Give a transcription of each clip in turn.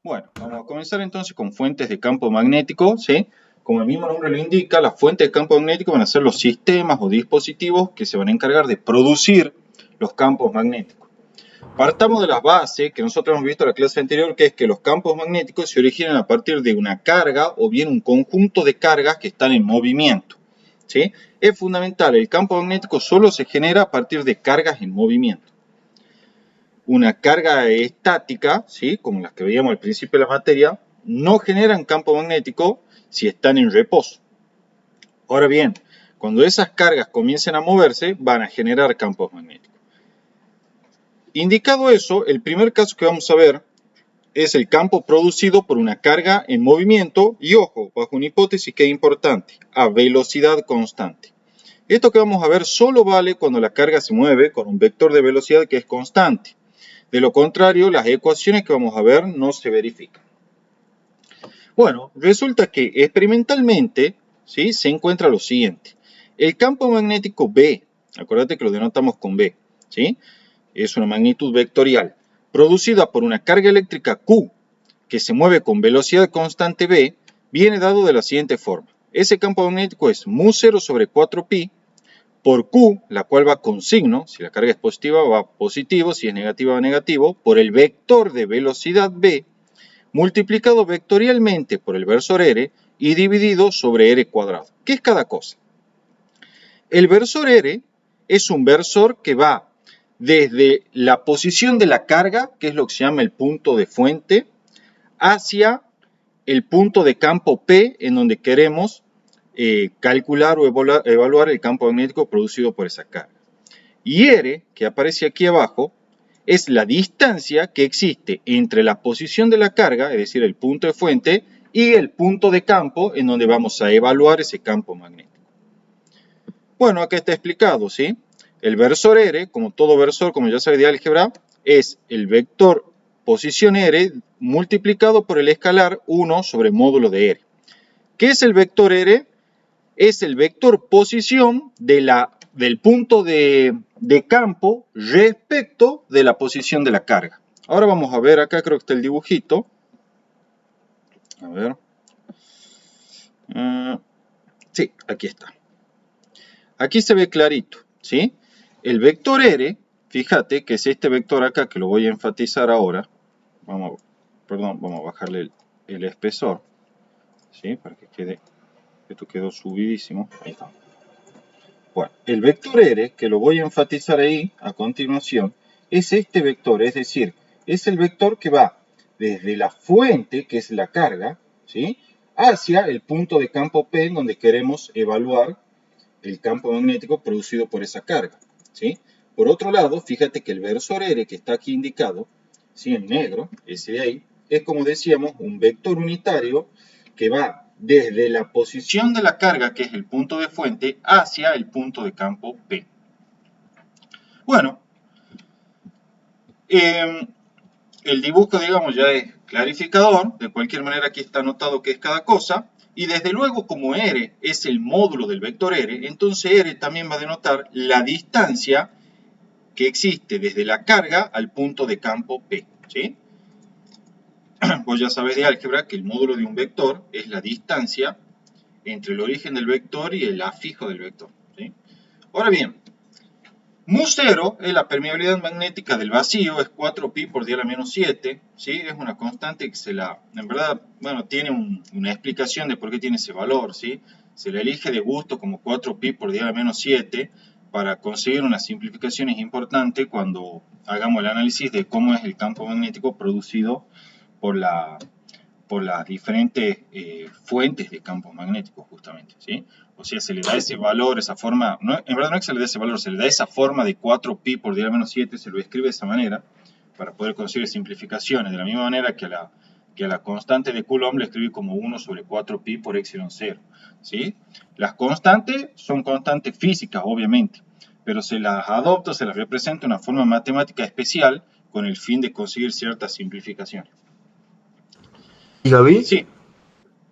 Bueno, vamos a comenzar entonces con fuentes de campo magnético, ¿sí? Como el mismo nombre lo indica, las fuentes de campo magnético van a ser los sistemas o dispositivos que se van a encargar de producir los campos magnéticos. Partamos de las bases que nosotros hemos visto en la clase anterior, que es que los campos magnéticos se originan a partir de una carga o bien un conjunto de cargas que están en movimiento, ¿sí? Es fundamental, el campo magnético solo se genera a partir de cargas en movimiento. Una carga estática, ¿sí? Como las que veíamos al principio de la materia, no generan campo magnético si están en reposo. Ahora bien, cuando esas cargas comiencen a moverse, van a generar campos magnéticos. Indicado eso, el primer caso que vamos a ver es el campo producido por una carga en movimiento y, ojo, bajo una hipótesis que es importante, a velocidad constante. Esto que vamos a ver solo vale cuando la carga se mueve con un vector de velocidad que es constante. De lo contrario, las ecuaciones que vamos a ver no se verifican. Bueno, resulta que experimentalmente, ¿sí?, se encuentra lo siguiente. El campo magnético B, acuérdate que lo denotamos con B, ¿sí?, es una magnitud vectorial, producida por una carga eléctrica Q, que se mueve con velocidad constante B, viene dado de la siguiente forma. Ese campo magnético es mu0 sobre 4pi, por Q, la cual va con signo, si la carga es positiva va positivo, si es negativa va negativo, por el vector de velocidad B, multiplicado vectorialmente por el versor R y dividido sobre R cuadrado. ¿Qué es cada cosa? El versor R es un versor que va desde la posición de la carga, que es lo que se llama el punto de fuente, hacia el punto de campo P, en donde queremos calcular o evaluar el campo magnético producido por esa carga. Y R, que aparece aquí abajo, es la distancia que existe entre la posición de la carga, es decir, el punto de fuente, y el punto de campo en donde vamos a evaluar ese campo magnético. Bueno, acá está explicado, ¿sí? El versor R, como todo versor, como ya sabes de álgebra, es el vector posición R multiplicado por el escalar 1 sobre módulo de R. ¿Qué es el vector R? Es el vector posición del punto de campo respecto de la posición de la carga. Ahora vamos a ver, acá creo que está el dibujito. A ver. Sí, aquí está. Aquí se ve clarito, ¿sí? El vector R, fíjate que es este vector acá que lo voy a enfatizar ahora. Vamos a bajarle el espesor, ¿sí? Para que quede, esto quedó subidísimo. Ahí está. Bueno, el vector R, que lo voy a enfatizar ahí a continuación, es este vector, es decir, es el vector que va desde la fuente, que es la carga, ¿sí?, hacia el punto de campo P, donde queremos evaluar el campo magnético producido por esa carga, ¿sí? Por otro lado, fíjate que el versor R, que está aquí indicado, ¿sí?, en negro, ese de ahí, es, como decíamos, un vector unitario que va desde la posición de la carga, que es el punto de fuente, hacia el punto de campo P. Bueno, el dibujo, digamos, ya es clarificador. De cualquier manera, aquí está anotado qué es cada cosa. Y desde luego, como R es el módulo del vector R, entonces R también va a denotar la distancia que existe desde la carga al punto de campo P, ¿sí? Vos ya sabés de álgebra que el módulo de un vector es la distancia entre el origen del vector y el afijo del vector, ¿sí? Ahora bien, mu0 es la permeabilidad magnética del vacío, es 4pi por 10 a la menos 7, ¿sí? Es una constante que en verdad, bueno, tiene una explicación de por qué tiene ese valor, ¿sí? Se la elige de gusto como 4pi por 10 a la menos 7 para conseguir unas simplificaciones importantes cuando hagamos el análisis de cómo es el campo magnético producido por las diferentes fuentes de campos magnéticos, justamente, ¿sí? O sea, se le da ese valor, esa forma, no, en verdad no es que se le dé ese valor, se le da esa forma de 4pi por 10 a la menos 7, se lo escribe de esa manera, para poder conseguir simplificaciones, de la misma manera que a la constante de Coulomb le escribí como 1 sobre 4pi por epsilon 0, ¿sí? Las constantes son constantes físicas, obviamente, pero se las adopta, se las representa de una forma matemática especial con el fin de conseguir ciertas simplificaciones. ¿Y Gaby? Sí.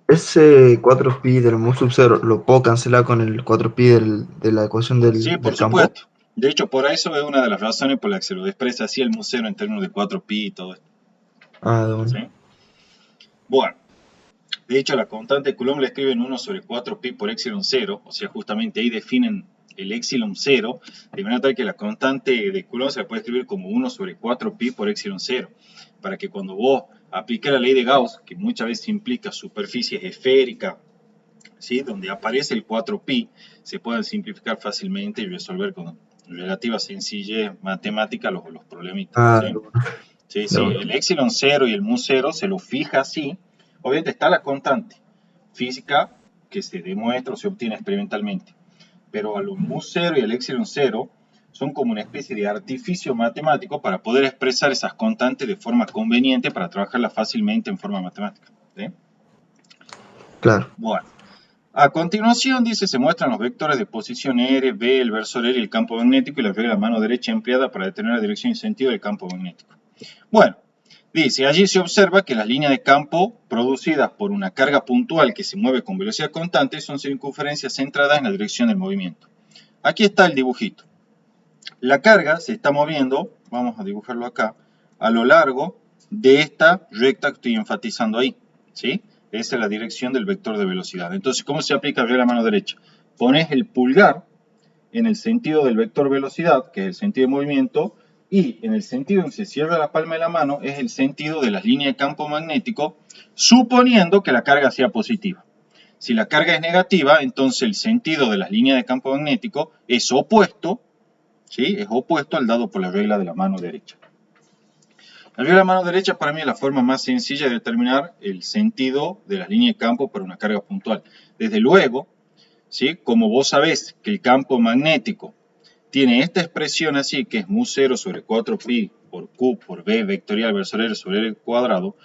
¿Ese 4pi del mu sub 0 lo puedo cancelar con el 4pi de la ecuación Sí, por del campo? supuesto. De hecho, por eso es una de las razones por las que se lo expresa así el mu0 en términos de 4pi y todo esto, Ah, de bueno. ¿sí? Bueno, de hecho la constante de Coulomb la escriben 1 sobre 4 pi por epsilon 0, o sea, justamente ahí definen el epsilon 0, de manera tal que la constante de Coulomb se la puede escribir como 1 sobre 4 pi por epsilon 0, para que cuando vos apliques la ley de Gauss, que muchas veces implica superficies esféricas, ¿sí?, donde aparece el 4pi, se puedan simplificar fácilmente y resolver con relativa sencillez matemática los problemitas, Ah, ¿sí? de una, Sí, de sí, una. el epsilon 0 y el mu 0 se lo fija así. Obviamente está la constante física que se demuestra o se obtiene experimentalmente, pero a los mu 0 y el epsilon 0 son como una especie de artificio matemático para poder expresar esas constantes de forma conveniente para trabajarlas fácilmente en forma matemática, ¿sí? Claro. Bueno, a continuación, dice, se muestran los vectores de posición R, B, el versor R y el campo magnético y la regla de la mano derecha empleada para determinar la dirección y sentido del campo magnético. Bueno, dice, allí se observa que las líneas de campo producidas por una carga puntual que se mueve con velocidad constante son circunferencias centradas en la dirección del movimiento. Aquí está el dibujito. La carga se está moviendo, vamos a dibujarlo acá, a lo largo de esta recta que estoy enfatizando ahí, ¿sí? Esa es la dirección del vector de velocidad. Entonces, ¿cómo se aplica a la mano derecha? Pones el pulgar en el sentido del vector velocidad, que es el sentido de movimiento, y en el sentido en que se cierra la palma de la mano es el sentido de las líneas de campo magnético, suponiendo que la carga sea positiva. Si la carga es negativa, entonces el sentido de las líneas de campo magnético es opuesto, ¿sí?, es opuesto al dado por la regla de la mano derecha. La regla de la mano derecha para mí es la forma más sencilla de determinar el sentido de las líneas de campo para una carga puntual. Desde luego, ¿sí?, como vos sabés que el campo magnético tiene esta expresión así, que es mu 0 sobre 4pi por q por b vectorial versor r sobre r cuadrado,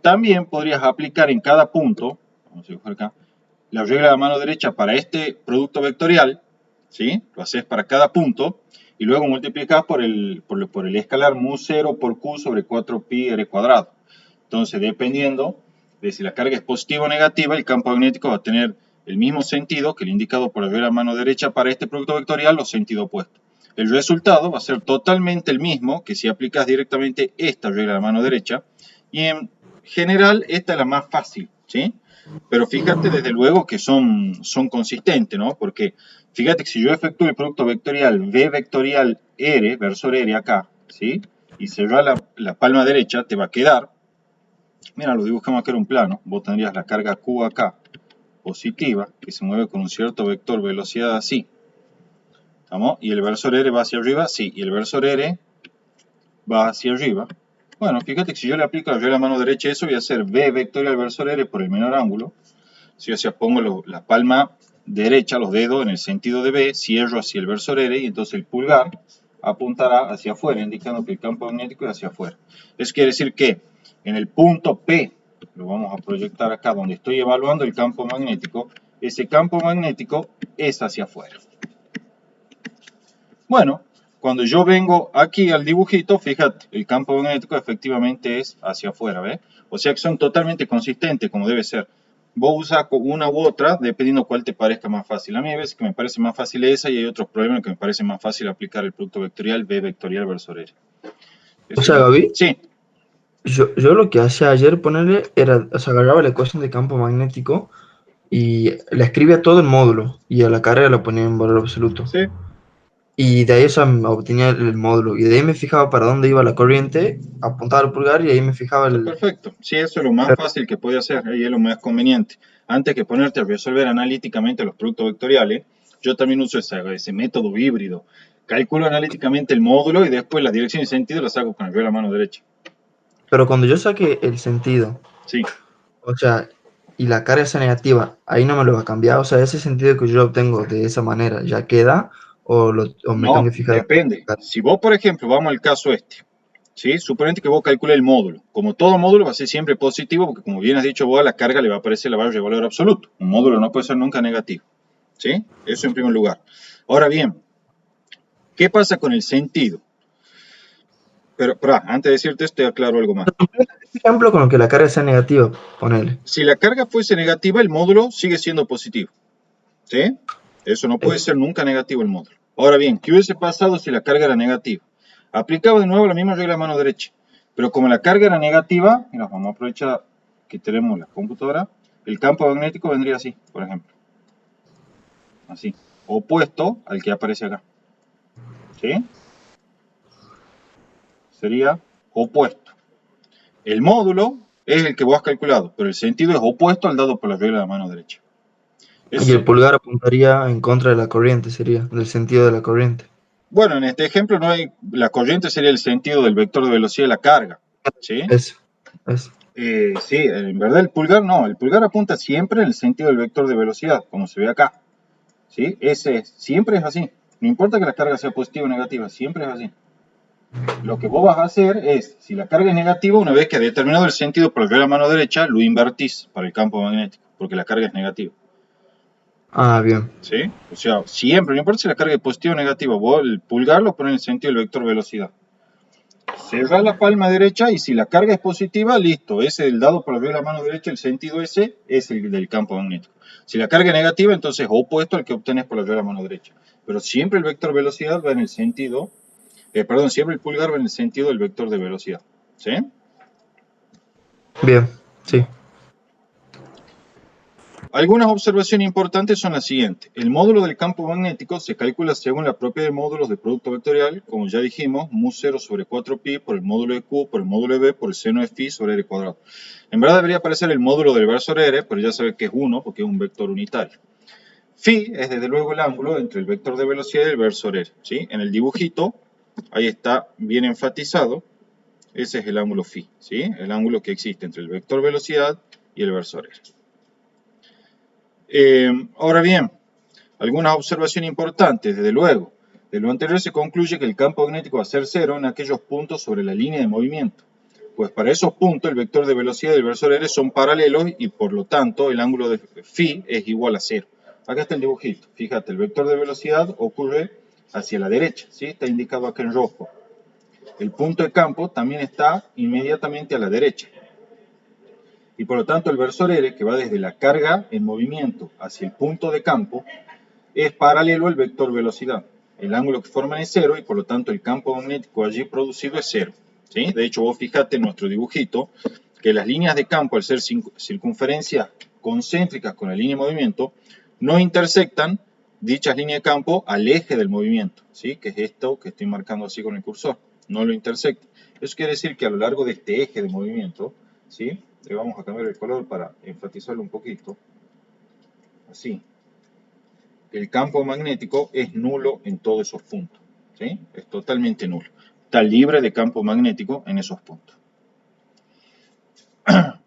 también podrías aplicar en cada punto, vamos a dibujar acá, la regla de la mano derecha para este producto vectorial, ¿sí? Lo haces para cada punto, y luego multiplicas por el escalar mu 0 por q sobre 4pi r cuadrado. Entonces, dependiendo de si la carga es positiva o negativa, el campo magnético va a tener el mismo sentido que el indicado por la regla de la mano derecha para este producto vectorial o sentido opuesto. El resultado va a ser totalmente el mismo que si aplicas directamente esta regla de la mano derecha, y en general esta es la más fácil, ¿sí? Pero fíjate desde luego que son consistentes, ¿no? Porque fíjate que si yo efectúo el producto vectorial V vectorial R, versor R acá, ¿sí? Y cerrar la palma derecha, te va a quedar, mira, lo dibujamos acá en un plano, vos tendrías la carga Q acá, positiva, que se mueve con un cierto vector velocidad así, ¿estamos? Y el versor R va hacia arriba, sí, y el versor R va hacia arriba. Bueno, fíjate que si yo le aplico la regla de la mano derecha, eso voy a hacer V vectorial versor R por el menor ángulo. Si yo pongo la palma derecha, los dedos en el sentido de B, cierro hacia el versor R y entonces el pulgar apuntará hacia afuera, indicando que el campo magnético es hacia afuera. Eso quiere decir que en el punto P, lo vamos a proyectar acá donde estoy evaluando el campo magnético, ese campo magnético es hacia afuera. Bueno, cuando yo vengo aquí al dibujito, fíjate, el campo magnético efectivamente es hacia afuera, ¿ves? O sea que son totalmente consistentes como debe ser. Vos usas una u otra dependiendo cuál te parezca más fácil. A mí hay veces que me parece más fácil esa y hay otros problemas que me parece más fácil aplicar el producto vectorial B vectorial versus R. O sea, Gaby, Sí, yo lo que hacía ayer ponerle era, o sea, agarraba la ecuación de campo magnético y la escribía todo en módulo y a la carga la ponía en valor absoluto. sí, Y de ahí, o sea, obtenía el módulo. Y de ahí me fijaba para dónde iba la corriente, apuntaba al pulgar y ahí me fijaba está el... perfecto. Sí, eso es lo más fácil que puede hacer y es lo más conveniente. Antes que ponerte a resolver analíticamente los productos vectoriales, yo también uso ese método híbrido. Calculo analíticamente el módulo y después la dirección y sentido la saco con el de la mano derecha. Pero cuando yo saque el sentido, Sí. o sea, y la carga sea negativa, ahí no me lo va a cambiar. O sea, ese sentido que yo obtengo de esa manera, ¿ya queda? O me tengo No, que fijar depende. en... Si vos, por ejemplo, vamos al caso este, ¿sí? Suponete que vos calcules el módulo. Como todo módulo va a ser siempre positivo, porque como bien has dicho vos, a la carga le va a aparecer la barra de valor absoluto. Un módulo no puede ser nunca negativo, ¿sí? Eso en primer lugar. Ahora bien, ¿qué pasa con el sentido? Pero, antes de decirte esto, te aclaro algo más. ejemplo con lo que la carga sea negativa, ponele. Si la carga fuese negativa, el módulo sigue siendo positivo, ¿sí? Eso no puede ser nunca negativo el módulo. Ahora bien, ¿qué hubiese pasado si la carga era negativa? Aplicaba de nuevo la misma regla de mano derecha. Pero como la carga era negativa, mira, vamos a aprovechar que tenemos en la computadora, el campo magnético vendría así, por ejemplo. Así. Opuesto al que aparece acá. ¿Sí? Sería opuesto. El módulo es el que vos has calculado, pero el sentido es opuesto al dado por la regla de la mano derecha. Y el pulgar apuntaría en contra de la corriente, sería, del sentido de la corriente. Bueno, en este ejemplo no hay, la corriente sería el sentido del vector de velocidad de la carga. ¿Sí? Eso. Sí, en verdad el pulgar no, el pulgar apunta siempre en el sentido del vector de velocidad, como se ve acá. ¿Sí? Siempre es así. No importa que la carga sea positiva o negativa, siempre es así. Lo que vos vas a hacer es, si la carga es negativa, una vez que ha determinado el sentido por la mano derecha, lo invertís para el campo magnético, porque la carga es negativa. Ah, bien. ¿Sí? O sea, siempre, no importa si la carga es positiva o negativa, vos el pulgar lo pones en el sentido del vector velocidad. Cerrás la palma derecha y si la carga es positiva, listo, ese del dado por la mano derecha, el sentido ese es el del campo magnético. Si la carga es negativa, entonces opuesto al que obtenés por la mano derecha. Pero siempre el vector velocidad va en el sentido, siempre el pulgar va en el sentido del vector de velocidad. ¿Sí? Bien, sí. Algunas observaciones importantes son las siguientes. El módulo del campo magnético se calcula según la propiedad de módulos de producto vectorial, como ya dijimos, mu0 sobre 4pi por el módulo de Q por el módulo de B por el seno de phi sobre r cuadrado. En verdad debería aparecer el módulo del versor R, pero ya sabes que es 1 porque es un vector unitario. Phi es desde luego el ángulo entre el vector de velocidad y el versor R. ¿Sí? En el dibujito, ahí está bien enfatizado, ese es el ángulo phi, ¿sí? El ángulo que existe entre el vector velocidad y el versor R. Ahora bien, algunas observaciones importantes, desde luego. De lo anterior se concluye que el campo magnético va a ser cero en aquellos puntos sobre la línea de movimiento. Pues para esos puntos el vector de velocidad y el versor R son paralelos y por lo tanto el ángulo de phi es igual a cero. Acá está el dibujito. Fíjate, el vector de velocidad ocurre hacia la derecha, ¿sí? Está indicado acá en rojo. El punto de campo también está inmediatamente a la derecha. Y por lo tanto el versor R, que va desde la carga en movimiento hacia el punto de campo, es paralelo al vector velocidad. El ángulo que forman es cero y por lo tanto el campo magnético allí producido es cero. ¿Sí? De hecho, vos fijate en nuestro dibujito que las líneas de campo, al ser circunferencias concéntricas con la línea de movimiento, no intersectan dichas líneas de campo al eje del movimiento, ¿sí? Que es esto que estoy marcando así con el cursor. No lo intersecta. Eso quiere decir que a lo largo de este eje de movimiento, ¿sí? Le vamos a cambiar el color para enfatizarlo un poquito. Así. El campo magnético es nulo en todos esos puntos. ¿Sí? Es totalmente nulo. Está libre de campo magnético en esos puntos.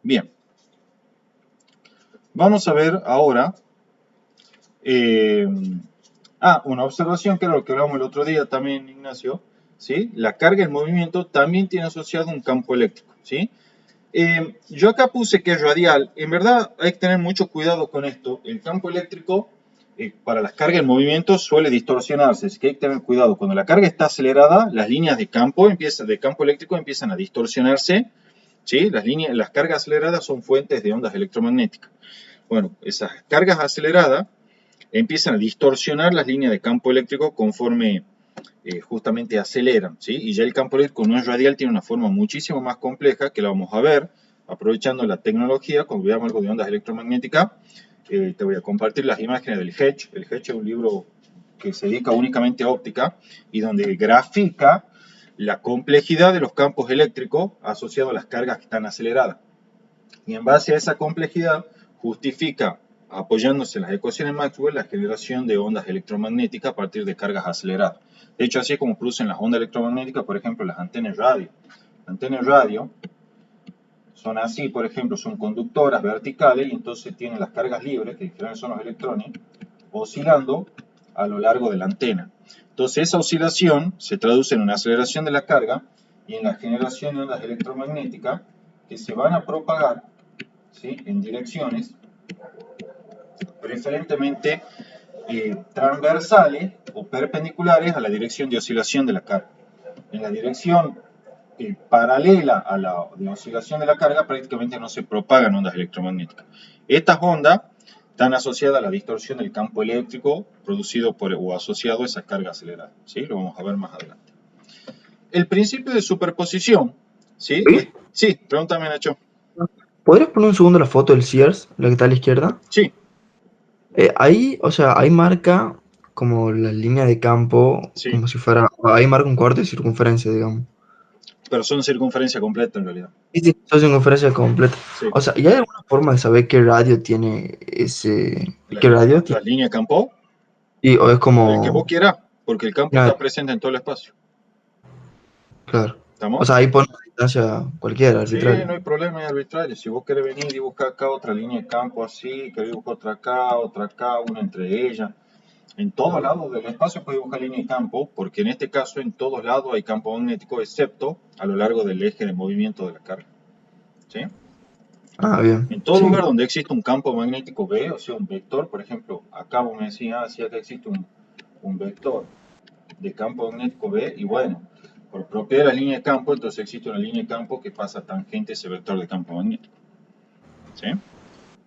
Bien. Vamos a ver ahora una observación que era lo que hablamos el otro día también, Ignacio. ¿Sí? La carga en movimiento también tiene asociado un campo eléctrico. ¿Sí? Yo acá puse que es radial. En verdad hay que tener mucho cuidado con esto. El campo eléctrico para las cargas en movimiento suele distorsionarse, así que hay que tener cuidado. Cuando la carga está acelerada, las líneas de campo eléctrico empiezan a distorsionarse. ¿Sí? Las cargas aceleradas son fuentes de ondas electromagnéticas. Bueno, esas cargas aceleradas empiezan a distorsionar las líneas de campo eléctrico conforme justamente aceleran, ¿sí? Y ya el campo eléctrico no es radial, tiene una forma muchísimo más compleja que la vamos a ver aprovechando la tecnología. Cuando veamos algo de ondas electromagnéticas, te voy a compartir las imágenes del Hedge. El Hedge es un libro que se dedica únicamente a óptica y donde grafica la complejidad de los campos eléctricos asociados a las cargas que están aceleradas. Y en base a esa complejidad justifica, apoyándose en las ecuaciones Maxwell, la generación de ondas electromagnéticas a partir de cargas aceleradas. De hecho, así es como producen las ondas electromagnéticas, por ejemplo, las antenas radio. Las antenas radio son así, por ejemplo, son conductoras verticales y entonces tienen las cargas libres, que en general son los electrones, oscilando a lo largo de la antena. Entonces esa oscilación se traduce en una aceleración de la carga y en la generación de ondas electromagnéticas que se van a propagar, ¿sí?, en direcciones preferentemente transversales o perpendiculares a la dirección de oscilación de la carga. En la dirección paralela a la de oscilación de la carga prácticamente no se propagan ondas electromagnéticas. Estas ondas están asociadas a la distorsión del campo eléctrico producido o asociado a esa carga acelerada. ¿Sí? Lo vamos a ver más adelante. El principio de superposición, ¿sí? Sí, pregúntame, Nacho. ¿Podrías poner un segundo la foto del Sears, la que está a la izquierda? Sí, Ahí, o sea, ahí marca como la línea de campo, sí, como si fuera, ahí marca un cuarto de circunferencia, digamos. pero son circunferencia completa en realidad. Sí, sí, eso es circunferencia completa. Sí. O sea, ¿y hay alguna forma de saber qué radio tiene ese, La, qué radio la tiene? línea de campo, Y, o es el que vos como, quieras, porque el campo nada, está presente en todo el espacio. claro. O ¿Estamos? sea, ahí pone una distancia cualquiera, Sí, arbitraria. no hay problema, es arbitrario. Si vos querés venir y buscar acá otra línea de campo así, querés buscar otra acá, una entre ellas. En todos lados del espacio podés buscar línea de campo, porque en este caso en todos lados hay campo magnético, excepto a lo largo del eje de movimiento de la carga. ¿Sí? Ah, bien. En todo Sí, lugar donde existe un campo magnético B, o sea, un vector, por ejemplo, acá vos me decías, ah, sí, acá existe un vector de campo magnético B, y bueno, por propiedad de la línea de campo, entonces existe una línea de campo que pasa tangente a ese vector de campo magnético. ¿Sí?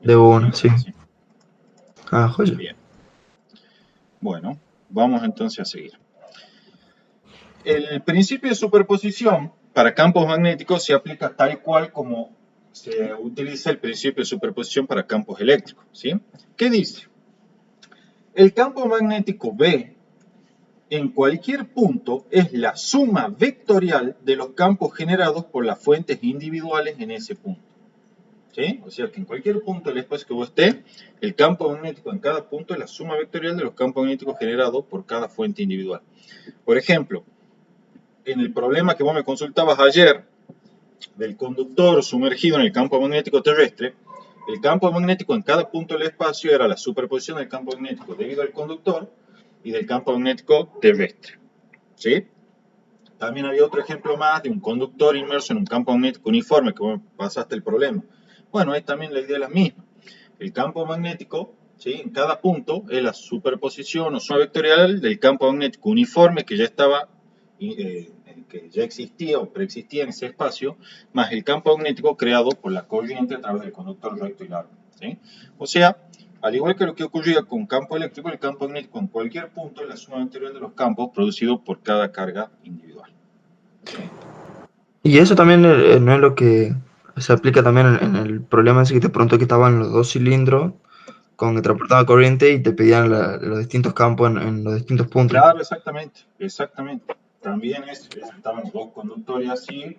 de Eso una, significa sí. así. Ah, joya. Bien. Bueno, vamos entonces a seguir. El principio de superposición para campos magnéticos se aplica tal cual como se utiliza el principio de superposición para campos eléctricos. ¿Sí? ¿Qué dice? El campo magnético B en cualquier punto es la suma vectorial de los campos generados por las fuentes individuales en ese punto. ¿Sí? O sea que en cualquier punto del espacio que vos estés, el campo magnético en cada punto es la suma vectorial de los campos magnéticos generados por cada fuente individual. Por ejemplo, en el problema que vos me consultabas ayer del conductor sumergido en el campo magnético terrestre, el campo magnético en cada punto del espacio era la superposición del campo magnético debido al conductor y del campo magnético terrestre. ¿Sí? También había otro ejemplo más de un conductor inmerso en un campo magnético uniforme, que vos pasaste el problema. Bueno, ahí también la idea es la misma. El campo magnético, ¿sí? En cada punto es la superposición o suma vectorial del campo magnético uniforme que ya estaba, que ya existía o preexistía en ese espacio, más el campo magnético creado por la corriente a través del conductor recto y largo. ¿Sí? O sea, al igual que lo que ocurría con campo eléctrico, el campo magnético en cualquier punto es la suma vectorial de los campos producidos por cada carga individual. ¿Sí? Y eso también no es lo que se aplica también en el problema ese que te preguntó que estaban los dos cilindros con que transportaba corriente y te pedían los distintos campos en los distintos puntos. Claro, exactamente, exactamente. También estaban los dos conductores así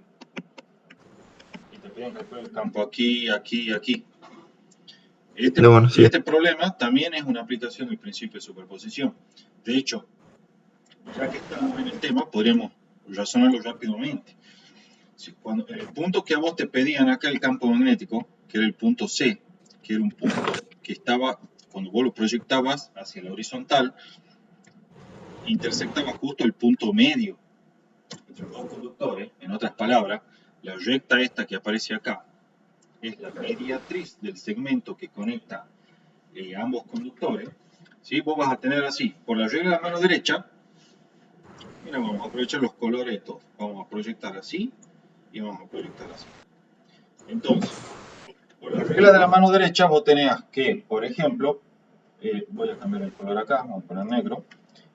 y te piden calcular el campo aquí, aquí y aquí. De bueno, sí. Este problema también es una aplicación del principio de superposición. De hecho, ya que estamos en el tema, podríamos razonarlo rápidamente. Si cuando, en el punto que a vos te pedían acá el campo magnético, que era el punto C, que era un punto que estaba, cuando vos lo proyectabas hacia la horizontal, intersectaba justo el punto medio entre los dos conductores. En otras palabras, la recta esta que aparece acá es la mediatriz del segmento que conecta ambos conductores. ¿Sí? Vos vas a tener así, por la regla de la mano derecha, mira, vamos a aprovechar los colores de todo. Vamos a proyectar así y vamos a proyectar así. Entonces, por la regla de la mano derecha vos tenés que, por ejemplo, voy a cambiar el color acá, vamos a poner negro.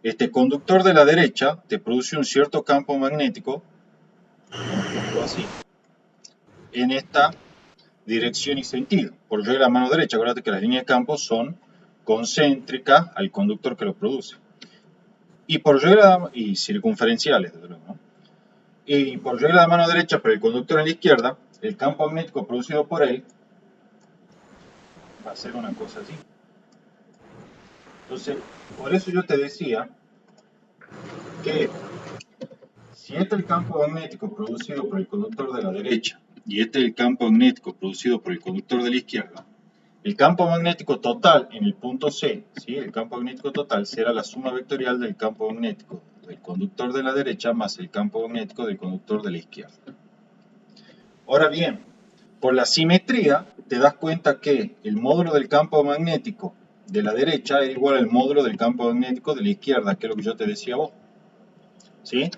Este conductor de la derecha te produce un cierto campo magnético, vamos a ponerlo así, en esta dirección y sentido. Por regla de la mano derecha, acuérdate que las líneas de campo son concéntricas al conductor que lo produce. Y por regla y circunferenciales, desde luego, ¿no? Y por regla de mano derecha, para el conductor en la izquierda, el campo magnético producido por él va a ser una cosa así. Entonces, por eso yo te decía que si este es el campo magnético producido por el conductor de la derecha y este es el campo magnético producido por el conductor de la izquierda, el campo magnético total en el punto C, ¿sí? El campo magnético total será la suma vectorial del campo magnético del conductor de la derecha más el campo magnético del conductor de la izquierda. Ahora bien, por la simetría te das cuenta que el módulo del campo magnético de la derecha es igual al módulo del campo magnético de la izquierda, que es lo que yo te decía a vos. ¿Sí?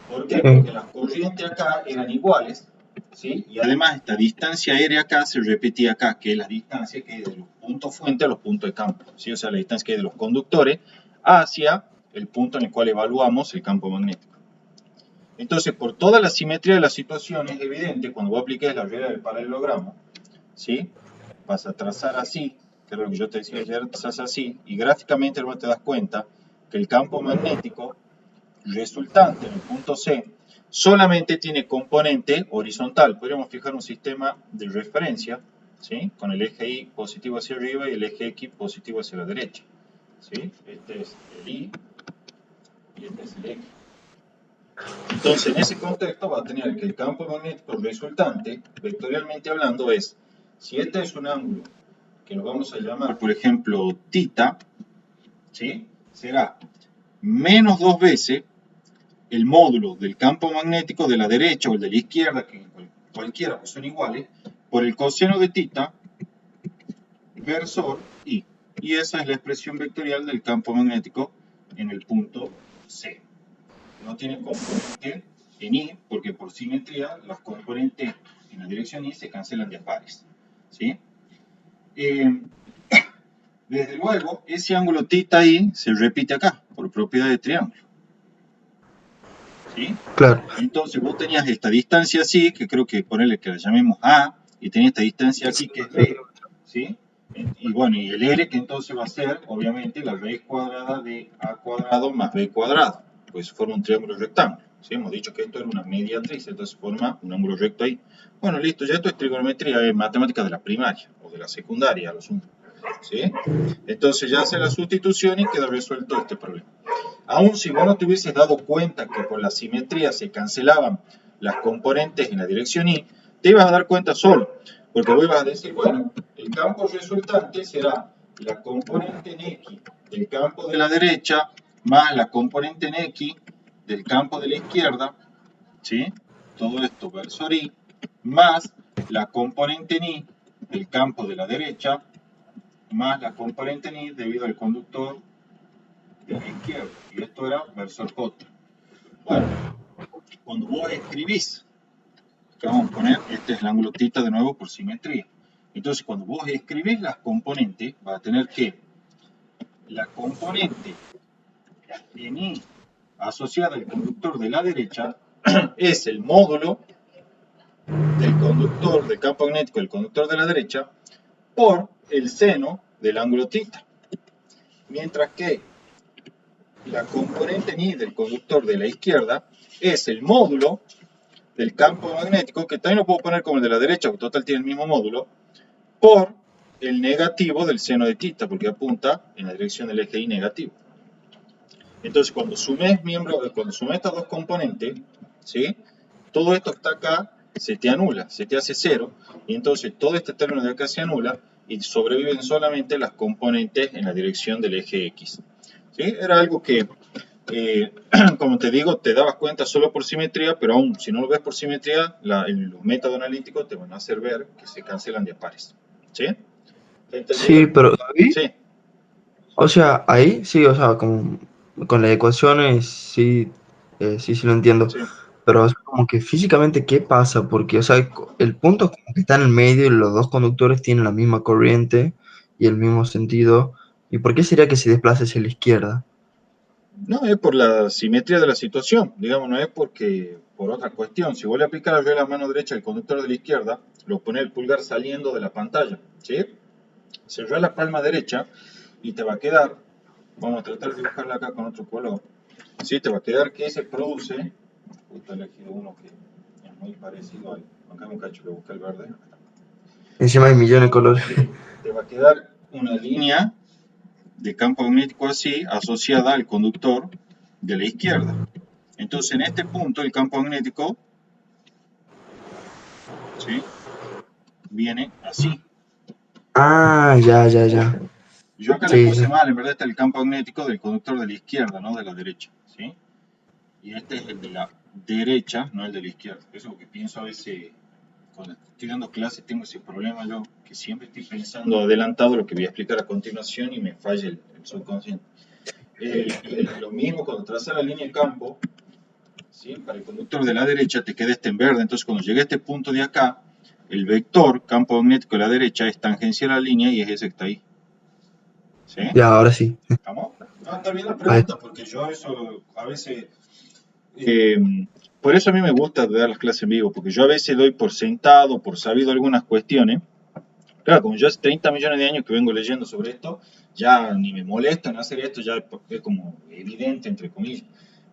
¿Por qué? Porque las corrientes acá eran iguales, ¿sí? Y además esta distancia aérea acá se repetía acá, que es la distancia que es de los puntos fuente a los puntos de campo, ¿sí? O sea, la distancia que es de los conductores hacia el punto en el cual evaluamos el campo magnético. Entonces, por toda la simetría de la situación es evidente, cuando vos apliques la regla del paralelogramo, ¿sí? Vas a trazar así, que es lo que yo te decía ayer, trazas así, y gráficamente luego te das cuenta que el campo magnético resultante en el punto C solamente tiene componente horizontal. Podríamos fijar un sistema de referencia, ¿sí? Con el eje Y positivo hacia arriba y el eje X positivo hacia la derecha, ¿sí? Este es el Y y este es el X. Entonces, en ese contexto va a tener que el campo magnético resultante, vectorialmente hablando, es, si este es un ángulo que lo vamos a llamar, por ejemplo, θ, ¿sí? Será menos dos veces el módulo del campo magnético de la derecha o el de la izquierda, que cualquiera pues son iguales, por el coseno de θ versor I. Y esa es la expresión vectorial del campo magnético en el punto C. No tiene componente en I, porque por simetría los componentes en la dirección I se cancelan de a pares, ¿sí? Desde luego, ese ángulo θI se repite acá, por propiedad de triángulo, ¿sí? Claro. Entonces vos tenías esta distancia así, que creo que ponerle que la llamemos A, y tenías esta distancia aquí que es B, ¿sí? Y bueno, y el R que entonces va a ser, obviamente, la raíz cuadrada de A cuadrado más B cuadrado, pues forma un triángulo rectángulo, ¿sí? Hemos dicho que esto era una mediatriz, entonces forma un ángulo recto ahí. Bueno, listo, ya esto es trigonometría, es matemática de la primaria, o de la secundaria, a lo sumo, ¿sí? Entonces ya hace la sustitución y queda resuelto este problema. Aún si vos no te hubieses dado cuenta que por la simetría se cancelaban las componentes en la dirección Y, te ibas a dar cuenta solo, porque vos ibas a decir, bueno, el campo resultante será la componente en X del campo de la derecha más la componente en X del campo de la izquierda, ¿sí? Todo esto versor Y, más la componente en Y del campo de la derecha más la componente en Y debido al conductor de la izquierda, y esto era versor J. Bueno, cuando vos escribís, que vamos a poner, este es el ángulo θ de nuevo por simetría. Entonces, cuando vos escribís las componentes, vas a tener que la componente en I asociada al conductor de la derecha es el módulo del conductor, del campo magnético del conductor de la derecha, por el seno del ángulo θ. Mientras que la componente en I del conductor de la izquierda es el módulo del campo magnético, que también lo puedo poner como el de la derecha, porque total tiene el mismo módulo, por el negativo del seno de θ, porque apunta en la dirección del eje Y negativo. Entonces, cuando sumes estas dos componentes, ¿sí? Todo esto que está acá se te anula, se te hace cero, y entonces todo este término de acá se anula y sobreviven solamente las componentes en la dirección del eje X. ¿Sí? Era algo que, como te digo, te dabas cuenta solo por simetría, pero aún si no lo ves por simetría, los métodos analíticos te van a hacer ver que se cancelan de a pares. ¿Sí? Sí, ¿Entendido? pero David, Sí, o sea, ahí sí, o sea, como con las ecuaciones sí, sí lo entiendo. sí. Pero es como que físicamente, ¿qué pasa? Porque, o sea, el punto es como que está en el medio y los dos conductores tienen la misma corriente y el mismo sentido. ¿Y por qué sería que se desplace hacia la izquierda? No, es por la simetría de la situación, digamos, no es porque por otra cuestión. Si vos le aplicas la regla a mano derecha al conductor de la izquierda, lo pone el pulgar saliendo de la pantalla, ¿sí? Cerrá la palma derecha y te va a quedar, vamos a tratar de dibujarla acá con otro color, ¿sí? Te va a quedar que se produce, justo he elegido uno que es muy parecido al, acá un cacho que busca el verde, Encima hay millones de colores. te va a quedar una línea de campo magnético así asociada al conductor de la izquierda. Entonces, en este punto, el campo magnético, ¿sí? Viene así. Ah, ya. Yo acá le Sí, puse sí. mal, en verdad está el campo magnético del conductor de la izquierda, no de la derecha, ¿sí? Y este es el de la derecha, no el de la izquierda. Eso es lo que pienso a veces, cuando estoy dando clases, tengo ese problema yo, que siempre estoy pensando adelantado lo que voy a explicar a continuación y me falla el subconsciente. Lo mismo cuando trazas la línea de campo, ¿sí? Para el conductor de la derecha te queda este en verde, entonces cuando llegue a este punto de acá, el vector campo magnético de la derecha es tangencial a la línea y es ese que está ahí. ¿Sí? Ya, ahora sí. ¿Estamos? No, está bien la Ahí. pregunta, porque yo eso a veces... eh, por eso a mí me gusta dar las clases en vivo, porque yo a veces doy por sentado, por sabido algunas cuestiones, Claro, como yo hace 30 millones de años que vengo leyendo sobre esto, ya ni me molesta en hacer esto, ya es como evidente, entre comillas.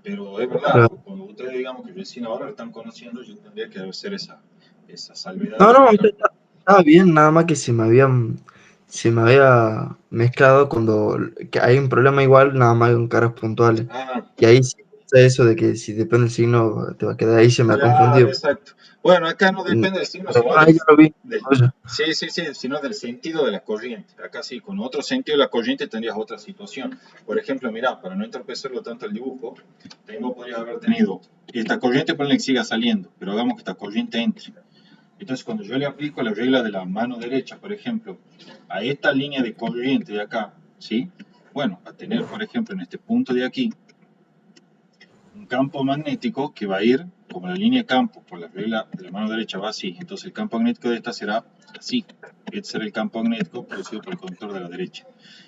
Pero es verdad, Claro. pues, cuando ustedes digamos que recién ahora lo están conociendo, yo tendría que hacer esa salvedad No, de no, explicar. estaba bien, nada más que se me había mezclado cuando que hay un problema igual, nada más con caras puntuales. Ah, Y ahí sí pasa eso de que si depende del signo te va a quedar ahí, se me ha claro, confundido. exacto. Bueno, acá no Mm, depende del signo, Pero sino bueno, ahí ya lo vi. Oye, sí, sí, sí, sino del sentido de la corriente. Acá sí, con otro sentido de la corriente tendrías otra situación. Por ejemplo, mira, para no entorpecerlo tanto el dibujo, podrías haber tenido esta corriente, ponle que siga saliendo, pero hagamos que esta corriente entre. Entonces, cuando yo le aplico la regla de la mano derecha, por ejemplo, a esta línea de corriente de acá, ¿sí? Bueno, a tener, por ejemplo, en este punto de aquí, un campo magnético que va a ir, como la línea de campo, por la regla de la mano derecha va así. Entonces el campo magnético de esta será así. Este será el campo magnético producido por el conductor de la derecha.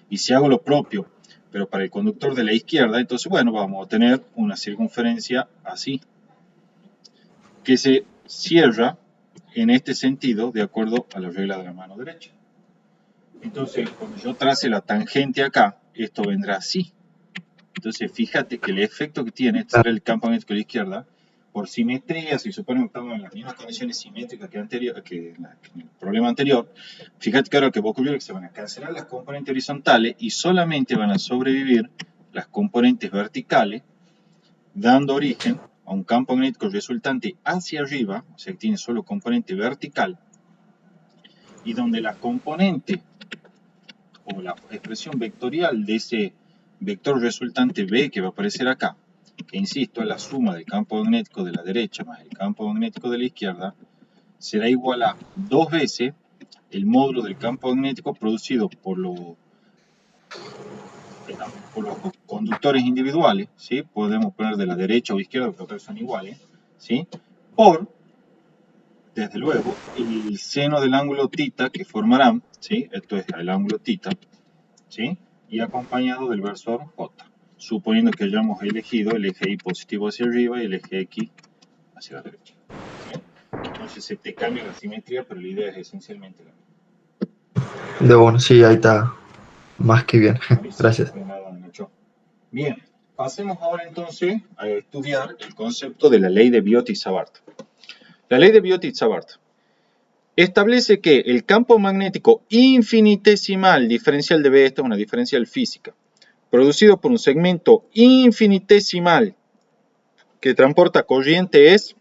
Y si hago lo propio, pero para el conductor de la izquierda, entonces bueno, vamos a tener una circunferencia así, que se cierra en este sentido de acuerdo a la regla de la mano derecha. Entonces, cuando yo trace la tangente acá, esto vendrá así. Entonces, fíjate que el efecto que tiene, este será el campo magnético de la izquierda, por simetría, si suponemos que estamos en las mismas condiciones simétricas que en el problema anterior, fíjate que ahora lo que va a ocurrir es que se van a cancelar las componentes horizontales y solamente van a sobrevivir las componentes verticales, dando origen a un campo magnético resultante hacia arriba, o sea que tiene solo componente vertical, y donde la componente o la expresión vectorial de ese vector resultante B que va a aparecer acá, que insisto es la suma del campo magnético de la derecha más el campo magnético de la izquierda, será igual a dos veces el módulo del campo magnético producido por los conductores individuales, ¿sí? Podemos poner de la derecha o izquierda, porque son iguales, ¿sí? Por, desde luego, el seno del ángulo θ que formarán, ¿sí? Esto es el ángulo θ, ¿sí? Y acompañado del versor J, suponiendo que hayamos elegido el eje Y positivo hacia arriba y el eje X hacia la derecha. ¿Sí? Entonces se te cambia la simetría, pero la idea es esencialmente la misma. de bueno, sí, ahí está más que bien. Buenísimo, Gracias. de nada, Nacho. Bien, pasemos ahora entonces a estudiar el concepto de la ley de Biot-Savart. La ley de Biot-Savart establece que el campo magnético infinitesimal diferencial de B, esta es una diferencial física, producido por un segmento infinitesimal que transporta corriente es,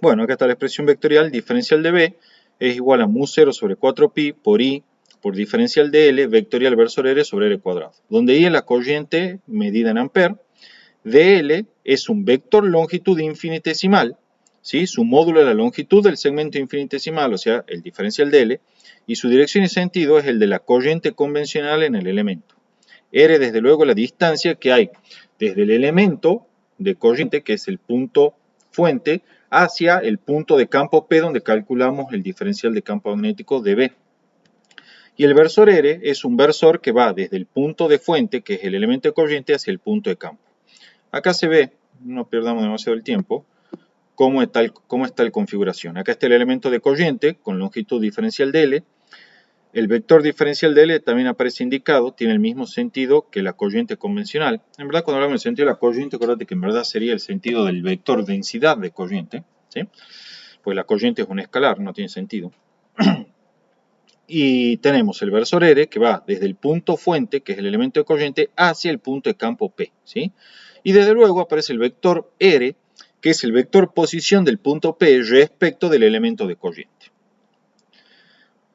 bueno, acá está la expresión vectorial, diferencial de B es igual a mu0 sobre 4pi por I por diferencial de L, vectorial versor R sobre R cuadrado, donde I es la corriente medida en amper, dl es un vector longitud infinitesimal, ¿sí? Su módulo es la longitud del segmento infinitesimal, o sea, el diferencial de L, y su dirección y sentido es el de la corriente convencional en el elemento. R, desde luego, la distancia que hay desde el elemento de corriente, que es el punto fuente, hacia el punto de campo P, donde calculamos el diferencial de campo magnético de B. Y el versor R es un versor que va desde el punto de fuente, que es el elemento de corriente, hacia el punto de campo. Acá se ve, no perdamos demasiado el tiempo, cómo está la configuración. Acá está el elemento de corriente con longitud diferencial de L. El vector diferencial de L también aparece indicado, tiene el mismo sentido que la corriente convencional. En verdad, cuando hablamos del sentido de la corriente, acuérdate que en verdad sería el sentido del vector densidad de corriente, ¿sí? Pues la corriente es un escalar, no tiene sentido. Y tenemos el versor R que va desde el punto fuente, que es el elemento de corriente, hacia el punto de campo P, ¿sí? Y desde luego aparece el vector R, que es el vector posición del punto P respecto del elemento de corriente.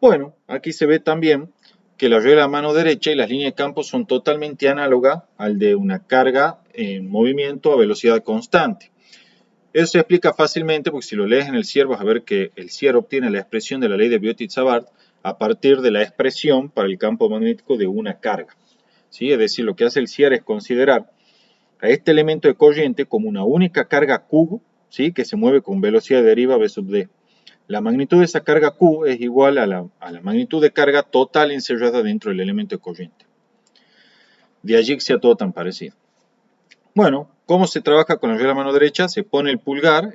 Bueno, aquí se ve también que la regla a mano derecha y las líneas de campo son totalmente análogas al de una carga en movimiento a velocidad constante. Eso se explica fácilmente porque si lo lees en el CIER vas a ver que el CIER obtiene la expresión de la ley de Biot-Savart a partir de la expresión para el campo magnético de una carga. ¿Sí? Es decir, lo que hace el CIER es considerar a este elemento de corriente como una única carga Q, ¿sí? Que se mueve con velocidad de deriva V sub D. La magnitud de esa carga Q es igual a la magnitud de carga total encerrada dentro del elemento de corriente. De allí que sea todo tan parecido. Bueno, ¿cómo se trabaja con la regla de la mano derecha? Se pone el pulgar,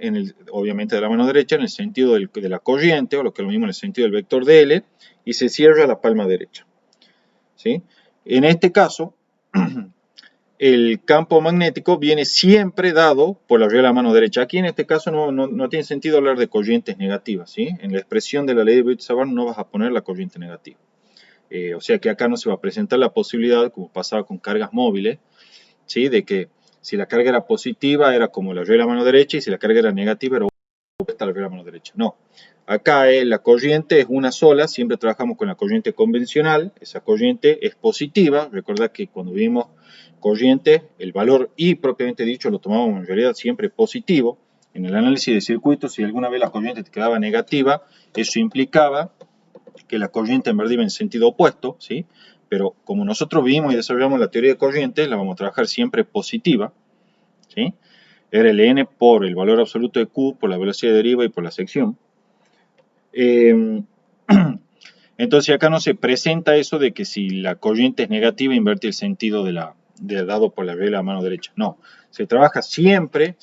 obviamente de la mano derecha, en el sentido de la corriente, o lo que es lo mismo en el sentido del vector de L, y se cierra la palma derecha. ¿Sí? En este caso, el campo magnético viene siempre dado por la regla de la mano derecha. Aquí en este caso no tiene sentido hablar de corrientes negativas. ¿Sí? En la expresión de la ley de Biot-Savart no vas a poner la corriente negativa. O sea que acá no se va a presentar la posibilidad, como pasaba con cargas móviles, ¿sí? De que si la carga era positiva era como la regla de la mano derecha y si la carga era negativa era opuesta a la regla de la mano derecha. No. Acá la corriente es una sola, siempre trabajamos con la corriente convencional, esa corriente es positiva. Recuerda que cuando vimos corriente, el valor I propiamente dicho lo tomamos en realidad siempre positivo. En el análisis de circuitos, si alguna vez la corriente te quedaba negativa, eso implicaba que la corriente en verdad iba en sentido opuesto, ¿sí? Pero como nosotros vimos y desarrollamos la teoría de corrientes, la vamos a trabajar siempre positiva, ¿sí? RLN por el valor absoluto de Q, por la velocidad de deriva y por la sección. Entonces acá no se presenta eso de que si la corriente es negativa invierte el sentido dado por la regla de la mano derecha. No, se trabaja siempre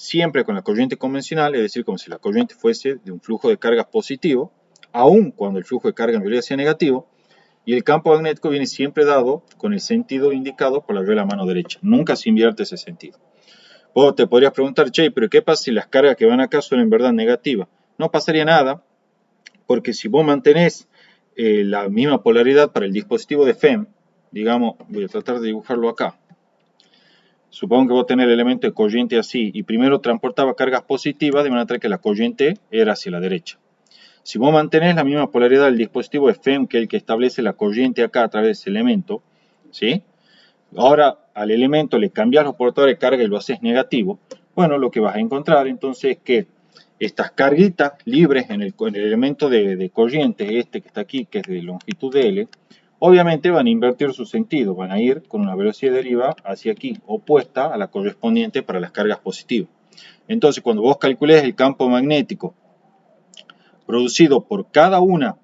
con la corriente convencional, es decir, como si la corriente fuese de un flujo de cargas positivo, aun cuando el flujo de carga en realidad sea negativo, y el campo magnético viene siempre dado con el sentido indicado por la regla de la mano derecha. Nunca se invierte ese sentido. Vos te podrías preguntar, che, pero ¿qué pasa si las cargas que van acá son en verdad negativas? No pasaría nada, porque si vos mantenés la misma polaridad para el dispositivo de FEM, digamos, voy a tratar de dibujarlo acá. Supongo que vos tenés el elemento de corriente así, y primero transportaba cargas positivas, de manera que la corriente era hacia la derecha. Si vos mantenés la misma polaridad del dispositivo de FEM, que es el que establece la corriente acá a través de ese elemento, ¿sí? Ahora al elemento le cambias los portadores de carga y lo haces negativo, bueno, lo que vas a encontrar entonces es que estas carguitas libres en el elemento de corriente, este que está aquí, que es de longitud de L, obviamente van a invertir su sentido, van a ir con una velocidad de deriva hacia aquí, opuesta a la correspondiente para las cargas positivas. Entonces, cuando vos calcules el campo magnético producido por cada una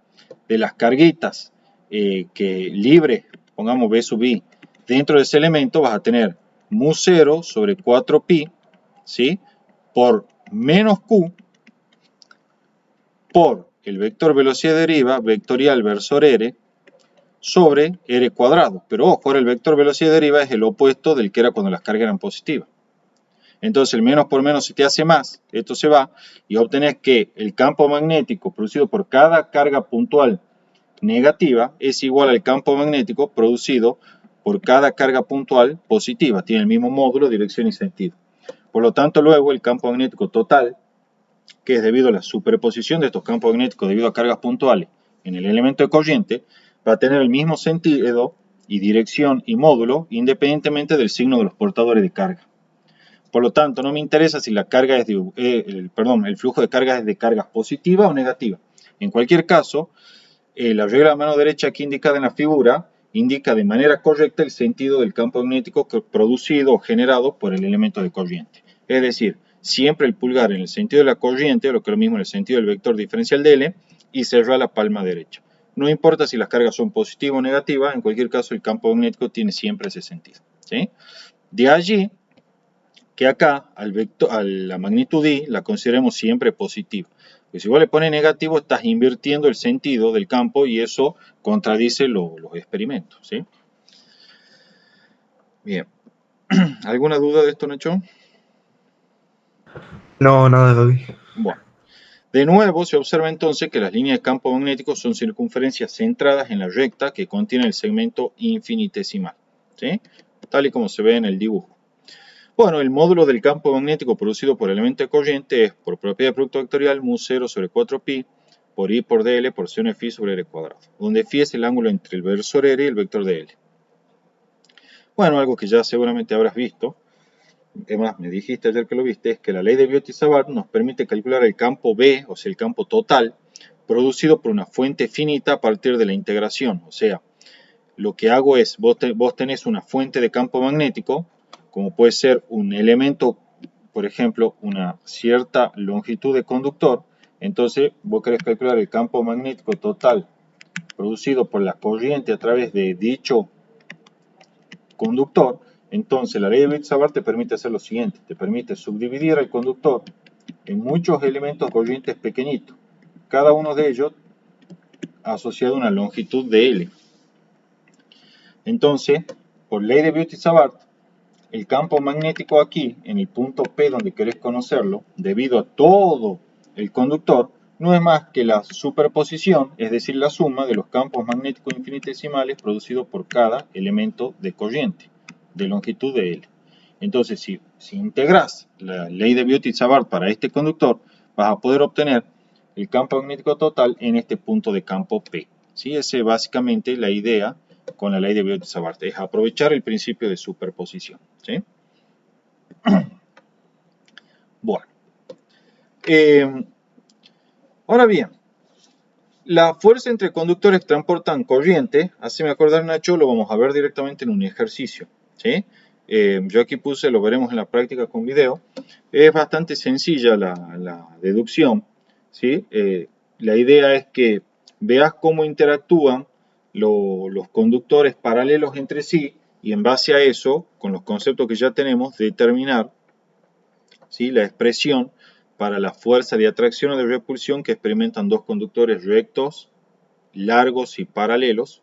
de las carguitas que libre, pongamos B sub I, dentro de ese elemento vas a tener mu 0 sobre 4pi, ¿sí? Por menos Q por el vector velocidad de deriva vectorial versor R sobre R cuadrado. Pero ojo, ahora el vector velocidad de deriva es el opuesto del que era cuando las cargas eran positivas. Entonces el menos por menos se te hace más, esto se va, y obtenés que el campo magnético producido por cada carga puntual negativa es igual al campo magnético producido por cada carga puntual positiva. Tiene el mismo módulo, dirección y sentido. Por lo tanto, luego el campo magnético total, que es debido a la superposición de estos campos magnéticos debido a cargas puntuales en el elemento de corriente, va a tener el mismo sentido y dirección y módulo independientemente del signo de los portadores de carga. Por lo tanto, no me interesa si la carga es el flujo de carga es de cargas positiva o negativa. En cualquier caso, la regla de mano derecha aquí indicada en la figura indica de manera correcta el sentido del campo magnético producido o generado por el elemento de corriente. Es decir, siempre el pulgar en el sentido de la corriente, o lo que es lo mismo en el sentido del vector diferencial de L, y cerrar la palma derecha. No importa si las cargas son positivas o negativas, en cualquier caso el campo magnético tiene siempre ese sentido, ¿sí? De allí que acá a la magnitud I la consideremos siempre positiva. Porque si vos le pones negativo, estás invirtiendo el sentido del campo y eso contradice los experimentos, ¿sí? Bien. ¿Alguna duda de esto, Nacho? No, nada, Gaby. Bueno. De nuevo, se observa entonces que las líneas de campo magnético son circunferencias centradas en la recta que contiene el segmento infinitesimal, ¿sí? Tal y como se ve en el dibujo. Bueno, el módulo del campo magnético producido por el elemento de corriente es por propiedad de producto vectorial mu 0 sobre 4pi por I por dl por C phi sobre R cuadrado, donde phi es el ángulo entre el versor R y el vector de L. Bueno, algo que ya seguramente habrás visto, además me dijiste ayer que lo viste, es que la ley de Biot-Savart nos permite calcular el campo B, o sea el campo total, producido por una fuente finita a partir de la integración. O sea, lo que hago es, vos tenés una fuente de campo magnético, como puede ser un elemento, por ejemplo, una cierta longitud de conductor, entonces vos querés calcular el campo magnético total producido por la corriente a través de dicho conductor, Entonces la ley de Biot-Savart te permite hacer lo siguiente, te permite subdividir al conductor en muchos elementos corrientes pequeñitos, cada uno de ellos asociado a una longitud de L. Entonces, por ley de Biot-Savart, el campo magnético aquí, en el punto P donde querés conocerlo, debido a todo el conductor, no es más que la superposición, es decir, la suma de los campos magnéticos infinitesimales producidos por cada elemento de corriente, de longitud de L. Entonces, si integras la ley de Biot-Savart para este conductor, vas a poder obtener el campo magnético total en este punto de campo P. ¿Sí? Esa es básicamente la idea con la ley de Biot-Savart, es aprovechar el principio de superposición. ¿Sí? Bueno. Ahora bien, la fuerza entre conductores que transportan corriente, hazme acordar, Nacho, lo vamos a ver directamente en un ejercicio. ¿Sí? Yo aquí puse, lo veremos en la práctica con video. Es bastante sencilla la deducción. ¿Sí? La idea es que veas cómo interactúan los conductores paralelos entre sí y en base a eso, con los conceptos que ya tenemos, determinar, ¿sí?, la expresión para la fuerza de atracción o de repulsión que experimentan dos conductores rectos, largos y paralelos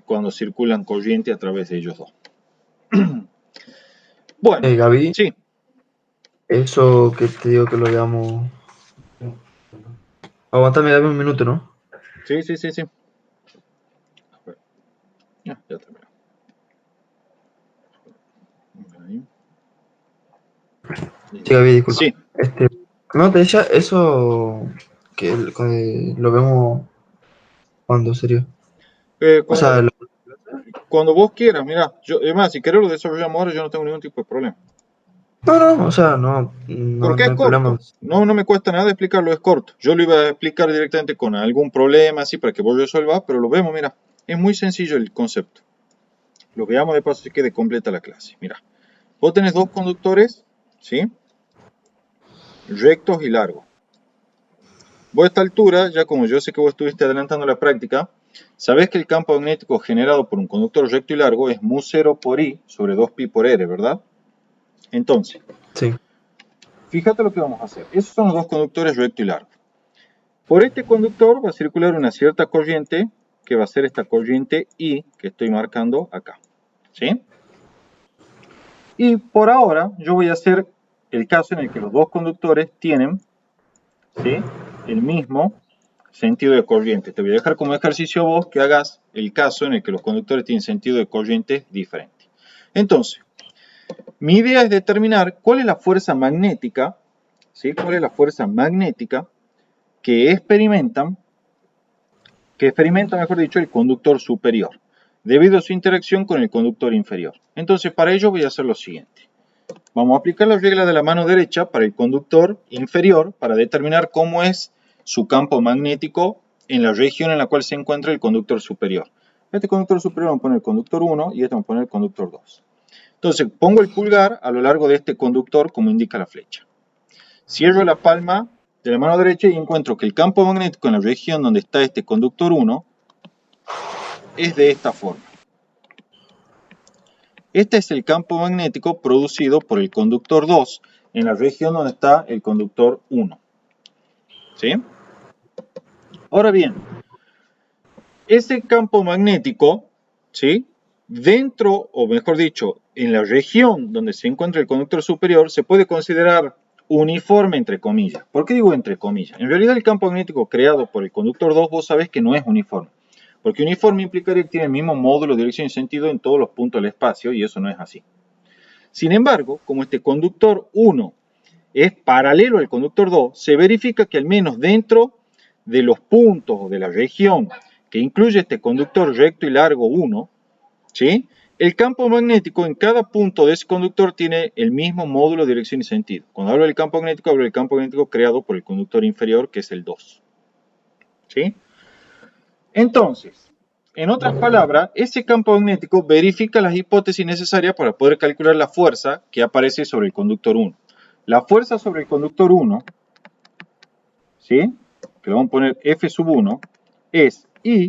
cuando circulan corriente a través de ellos dos. Bueno, Gaby, sí. eso que te digo que lo llamo... Aguántame, dame un minuto, ¿no? Sí. A ver. Ya terminó. Ahí. Sí, Gaby, disculpa. Sí. No, te decía eso que lo vemos cuando, serio. O sea, Cuando vos quieras, mira, además, si querés lo desarrollamos ahora, yo no tengo ningún tipo de problema. no, o sea, no Porque es hay problema. corto, no me cuesta nada explicarlo, es corto. Yo lo iba a explicar directamente con algún problema, así, para que vos resuelvas, pero lo vemos, mira, es muy sencillo el concepto. Lo veamos de paso, si quede completa la clase. Mira, vos tenés dos conductores, ¿sí?, rectos y largos. Vos a esta altura, ya como yo sé que vos estuviste adelantando la práctica, sabés que el campo magnético generado por un conductor recto y largo es mu0 por I sobre 2pi por R, ¿verdad? Entonces, Sí. fíjate lo que vamos a hacer. Esos son los dos conductores recto y largo. Por este conductor va a circular una cierta corriente, que va a ser esta corriente I que estoy marcando acá. ¿Sí? Y por ahora yo voy a hacer el caso en el que los dos conductores tienen, ¿sí?, el mismo sentido de corriente. Te voy a dejar como ejercicio a vos que hagas el caso en el que los conductores tienen sentido de corriente diferente. Entonces, mi idea es determinar cuál es la fuerza magnética, ¿sí?, cuál es la fuerza magnética que experimenta, mejor dicho, el conductor superior, debido a su interacción con el conductor inferior. Entonces, para ello voy a hacer lo siguiente. Vamos a aplicar la regla de la mano derecha para el conductor inferior para determinar cómo es su campo magnético en la región en la cual se encuentra el conductor superior. Este conductor superior vamos a poner el conductor 1 y este vamos a poner el conductor 2. Entonces, pongo el pulgar a lo largo de este conductor como indica la flecha. Cierro la palma de la mano derecha y encuentro que el campo magnético en la región donde está este conductor 1 es de esta forma. Este es el campo magnético producido por el conductor 2 en la región donde está el conductor 1. ¿Sí? Ahora bien, ese campo magnético, ¿sí?, dentro, o mejor dicho, en la región donde se encuentra el conductor superior, se puede considerar uniforme, entre comillas. ¿Por qué digo entre comillas? En realidad el campo magnético creado por el conductor 2, vos sabés que no es uniforme. Porque uniforme implicaría que tiene el mismo módulo, dirección y sentido en todos los puntos del espacio, y eso no es así. Sin embargo, como este conductor 1 es paralelo al conductor 2, se verifica que al menos dentro de los puntos o de la región que incluye este conductor recto y largo 1, ¿sí?, el campo magnético en cada punto de ese conductor tiene el mismo módulo, dirección y sentido. Cuando hablo del campo magnético, hablo del campo magnético creado por el conductor inferior, que es el 2. ¿Sí? Entonces, en otras palabras, ese campo magnético verifica las hipótesis necesarias para poder calcular la fuerza que aparece sobre el conductor 1. La fuerza sobre el conductor 1, ¿sí?, que le vamos a poner F sub 1, es I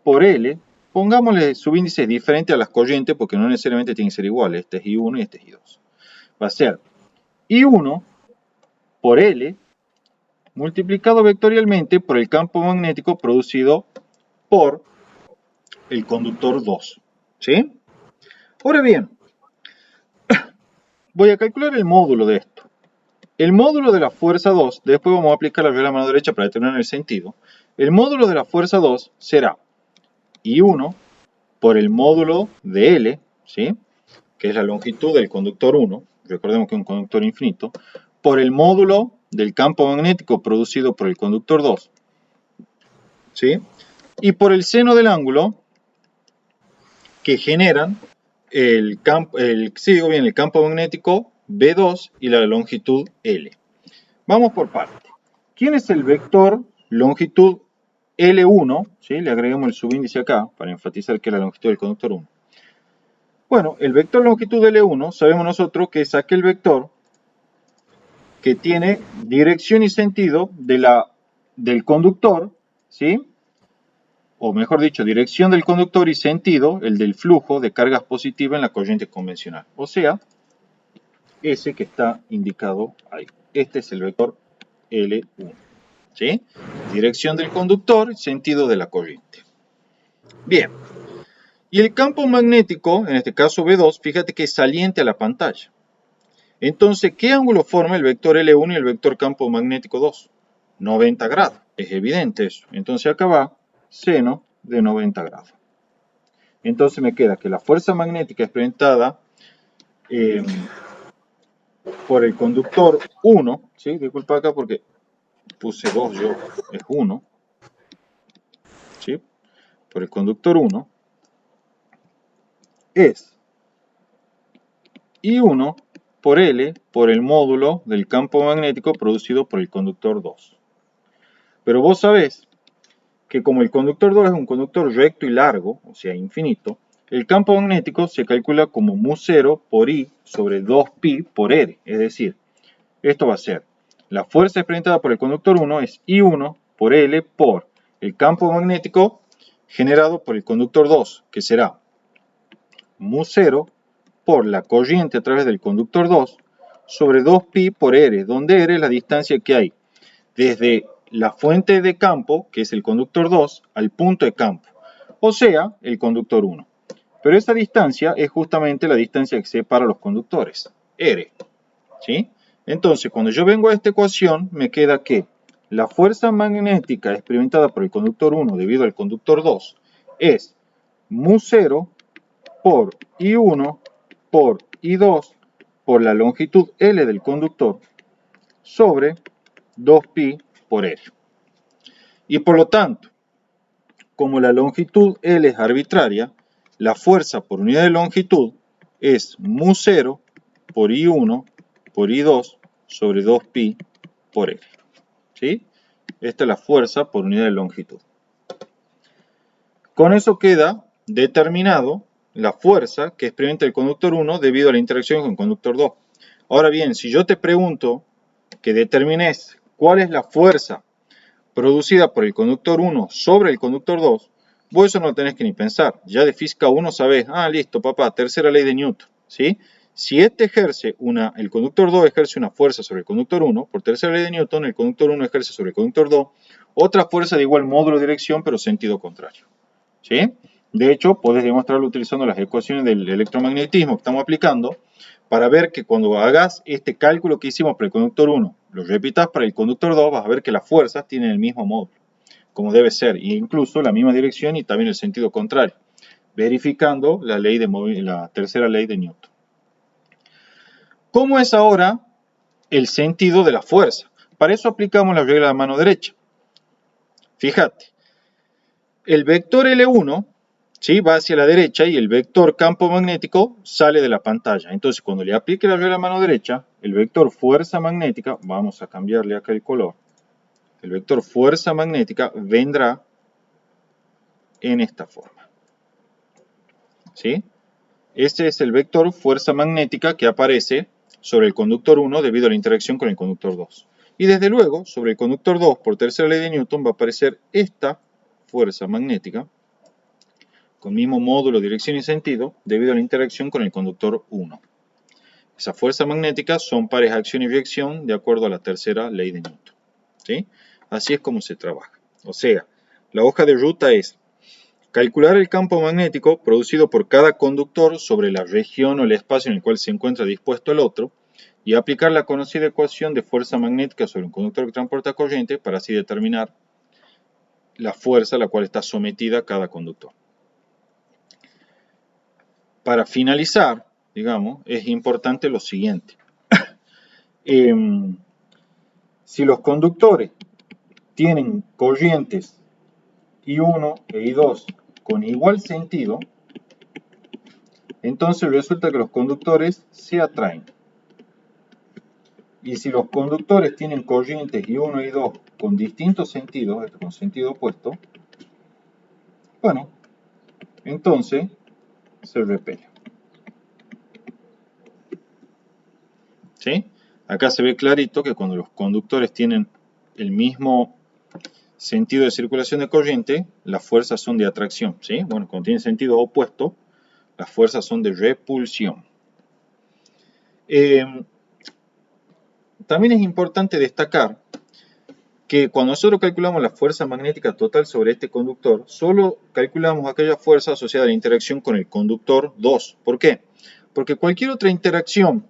por L pongámosle subíndices diferentes a las corrientes porque no necesariamente tienen que ser iguales. Este es I1 y este es I2. Va a ser I1 por L multiplicado vectorialmente por el campo magnético producido por el conductor 2. ¿Sí? Ahora bien, voy a calcular el módulo de esto. El módulo de la fuerza 2, después vamos a aplicar la regla de la mano derecha para determinar el sentido. El módulo de la fuerza 2 será I1 por el módulo de L, ¿sí? Que es la longitud del conductor 1, recordemos que es un conductor infinito, por el módulo del campo magnético producido por el conductor 2, ¿sí? Y por el seno del ángulo que generan el campo magnético B2 y la longitud L. Vamos por partes. ¿Quién es el vector longitud L1? ¿Sí? Le agregamos el subíndice acá para enfatizar que es la longitud del conductor 1. Bueno, el vector longitud L1 sabemos nosotros que es aquel vector que tiene dirección y sentido del conductor, ¿sí? O mejor dicho, dirección del conductor y sentido, el del flujo de cargas positivas en la corriente convencional. O sea, ese que está indicado ahí. Este es el vector L1. ¿Sí? Dirección del conductor, sentido de la corriente. Bien. Y el campo magnético, en este caso B2, fíjate que es saliente a la pantalla. Entonces, ¿qué ángulo forma el vector L1 y el vector campo magnético 2? 90 grados. Es evidente eso. Entonces acá va seno de 90 grados. Entonces me queda que la fuerza magnética experimentada por el conductor 1, ¿sí? Disculpa acá porque puse 2 yo, es 1, ¿sí? Por el conductor 1 es I1 por L por el módulo del campo magnético producido por el conductor 2. Pero vos sabés que como el conductor 2 es un conductor recto y largo, o sea infinito, el campo magnético se calcula como μ0 por I sobre 2pi por R. Es decir, esto va a ser, la fuerza experimentada por el conductor 1 es I1 por L por el campo magnético generado por el conductor 2, que será μ0 por la corriente a través del conductor 2 sobre 2pi por R, donde R es la distancia que hay desde la fuente de campo, que es el conductor 2, al punto de campo, o sea, el conductor 1. Pero esa distancia es justamente la distancia que separa los conductores, R. ¿Sí? Entonces, cuando yo vengo a esta ecuación, me queda que la fuerza magnética experimentada por el conductor 1 debido al conductor 2 es μ0 por I1 por I2 por la longitud L del conductor sobre 2pi por R. Y por lo tanto, como la longitud L es arbitraria, la fuerza por unidad de longitud es μ0 por I1 por I2 sobre 2pi por R. ¿Sí? Esta es la fuerza por unidad de longitud. Con eso queda determinado la fuerza que experimenta el conductor 1 debido a la interacción con el conductor 2. Ahora bien, si yo te pregunto que determines cuál es la fuerza producida por el conductor 1 sobre el conductor 2, vos eso no lo tenés que ni pensar. Ya de física 1 sabés, listo papá, tercera ley de Newton, ¿sí? Si el conductor 2 ejerce una fuerza sobre el conductor 1, por tercera ley de Newton, el conductor 1 ejerce sobre el conductor 2 otra fuerza de igual módulo de dirección, pero sentido contrario, ¿sí? De hecho, podés demostrarlo utilizando las ecuaciones del electromagnetismo que estamos aplicando para ver que cuando hagas este cálculo que hicimos para el conductor 1, lo repitas para el conductor 2, vas a ver que las fuerzas tienen el mismo módulo, como debe ser, e incluso la misma dirección y también el sentido contrario, verificando la tercera ley de Newton. ¿Cómo es ahora el sentido de la fuerza? Para eso aplicamos la regla de la mano derecha. Fíjate, el vector L1, ¿sí?, va hacia la derecha y el vector campo magnético sale de la pantalla. Entonces, cuando le aplique la regla de la mano derecha, el vector fuerza magnética, vamos a cambiarle acá el color, el vector fuerza magnética vendrá en esta forma. ¿Sí? Este es el vector fuerza magnética que aparece sobre el conductor 1 debido a la interacción con el conductor 2. Y desde luego, sobre el conductor 2, por tercera ley de Newton, va a aparecer esta fuerza magnética con mismo módulo, dirección y sentido, debido a la interacción con el conductor 1. Esas fuerzas magnéticas son pares acción y reacción de acuerdo a la tercera ley de Newton. ¿Sí? Así es como se trabaja. O sea, la hoja de ruta es calcular el campo magnético producido por cada conductor sobre la región o el espacio en el cual se encuentra dispuesto el otro y aplicar la conocida ecuación de fuerza magnética sobre un conductor que transporta corriente para así determinar la fuerza a la cual está sometida cada conductor. Para finalizar, digamos, es importante lo siguiente. Si los conductores tienen corrientes I1 e I2 con igual sentido, entonces resulta que los conductores se atraen. Y si los conductores tienen corrientes I1 e I2 con distintos sentidos, con sentido opuesto, bueno, entonces se repelen. ¿Sí? Acá se ve clarito que cuando los conductores tienen el mismo sentido de circulación de corriente, las fuerzas son de atracción. ¿Sí? Bueno, cuando tienen sentido opuesto, las fuerzas son de repulsión. También es importante destacar que cuando nosotros calculamos la fuerza magnética total sobre este conductor, solo calculamos aquella fuerza asociada a la interacción con el conductor 2. ¿Por qué? Porque cualquier otra interacción,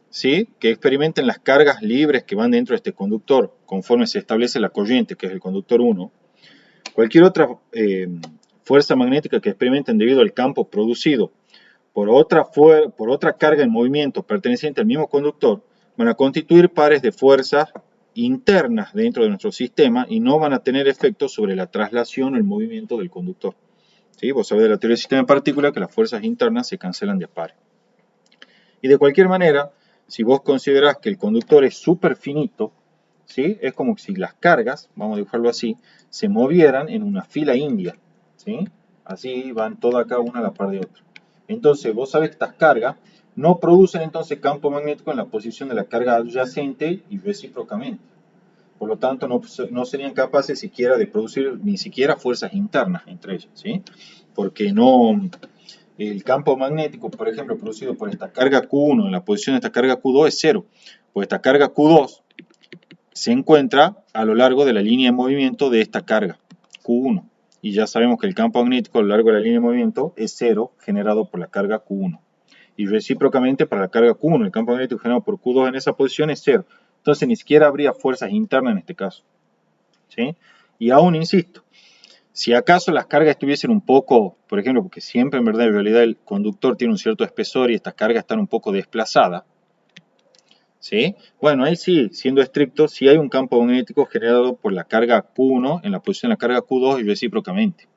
¿sí?, que experimenten las cargas libres que van dentro de este conductor, conforme se establece la corriente, que es el conductor 1, cualquier otra fuerza magnética que experimenten debido al campo producido por otra carga en movimiento perteneciente al mismo conductor, van a constituir pares de fuerzas internas dentro de nuestro sistema y no van a tener efecto sobre la traslación o el movimiento del conductor. ¿Sí? Vos sabés de la teoría del sistema de partículas que las fuerzas internas se cancelan de a pares. Y de cualquier manera, si vos considerás que el conductor es súper finito, ¿sí?, es como si las cargas, vamos a dibujarlo así, se movieran en una fila india. ¿Sí? Así van todas cada una a la par de otra. Entonces, vos sabés que estas cargas no producen entonces campo magnético en la posición de la carga adyacente y recíprocamente. Por lo tanto, no serían capaces siquiera de producir ni siquiera fuerzas internas entre ellas, ¿sí? Porque el campo magnético, por ejemplo, producido por esta carga Q1 en la posición de esta carga Q2 es cero, pues esta carga Q2 se encuentra a lo largo de la línea de movimiento de esta carga Q1. Y ya sabemos que el campo magnético a lo largo de la línea de movimiento es cero, generado por la carga Q1. Y recíprocamente para la carga Q1, el campo magnético generado por Q2 en esa posición es cero. Entonces ni siquiera habría fuerzas internas en este caso. ¿Sí? Y aún insisto, si acaso las cargas estuviesen un poco, por ejemplo, porque siempre en verdad en realidad el conductor tiene un cierto espesor y estas cargas están un poco desplazadas, ¿sí? Bueno, ahí sí, siendo estricto, sí hay un campo magnético generado por la carga Q1 en la posición de la carga Q2 y recíprocamente.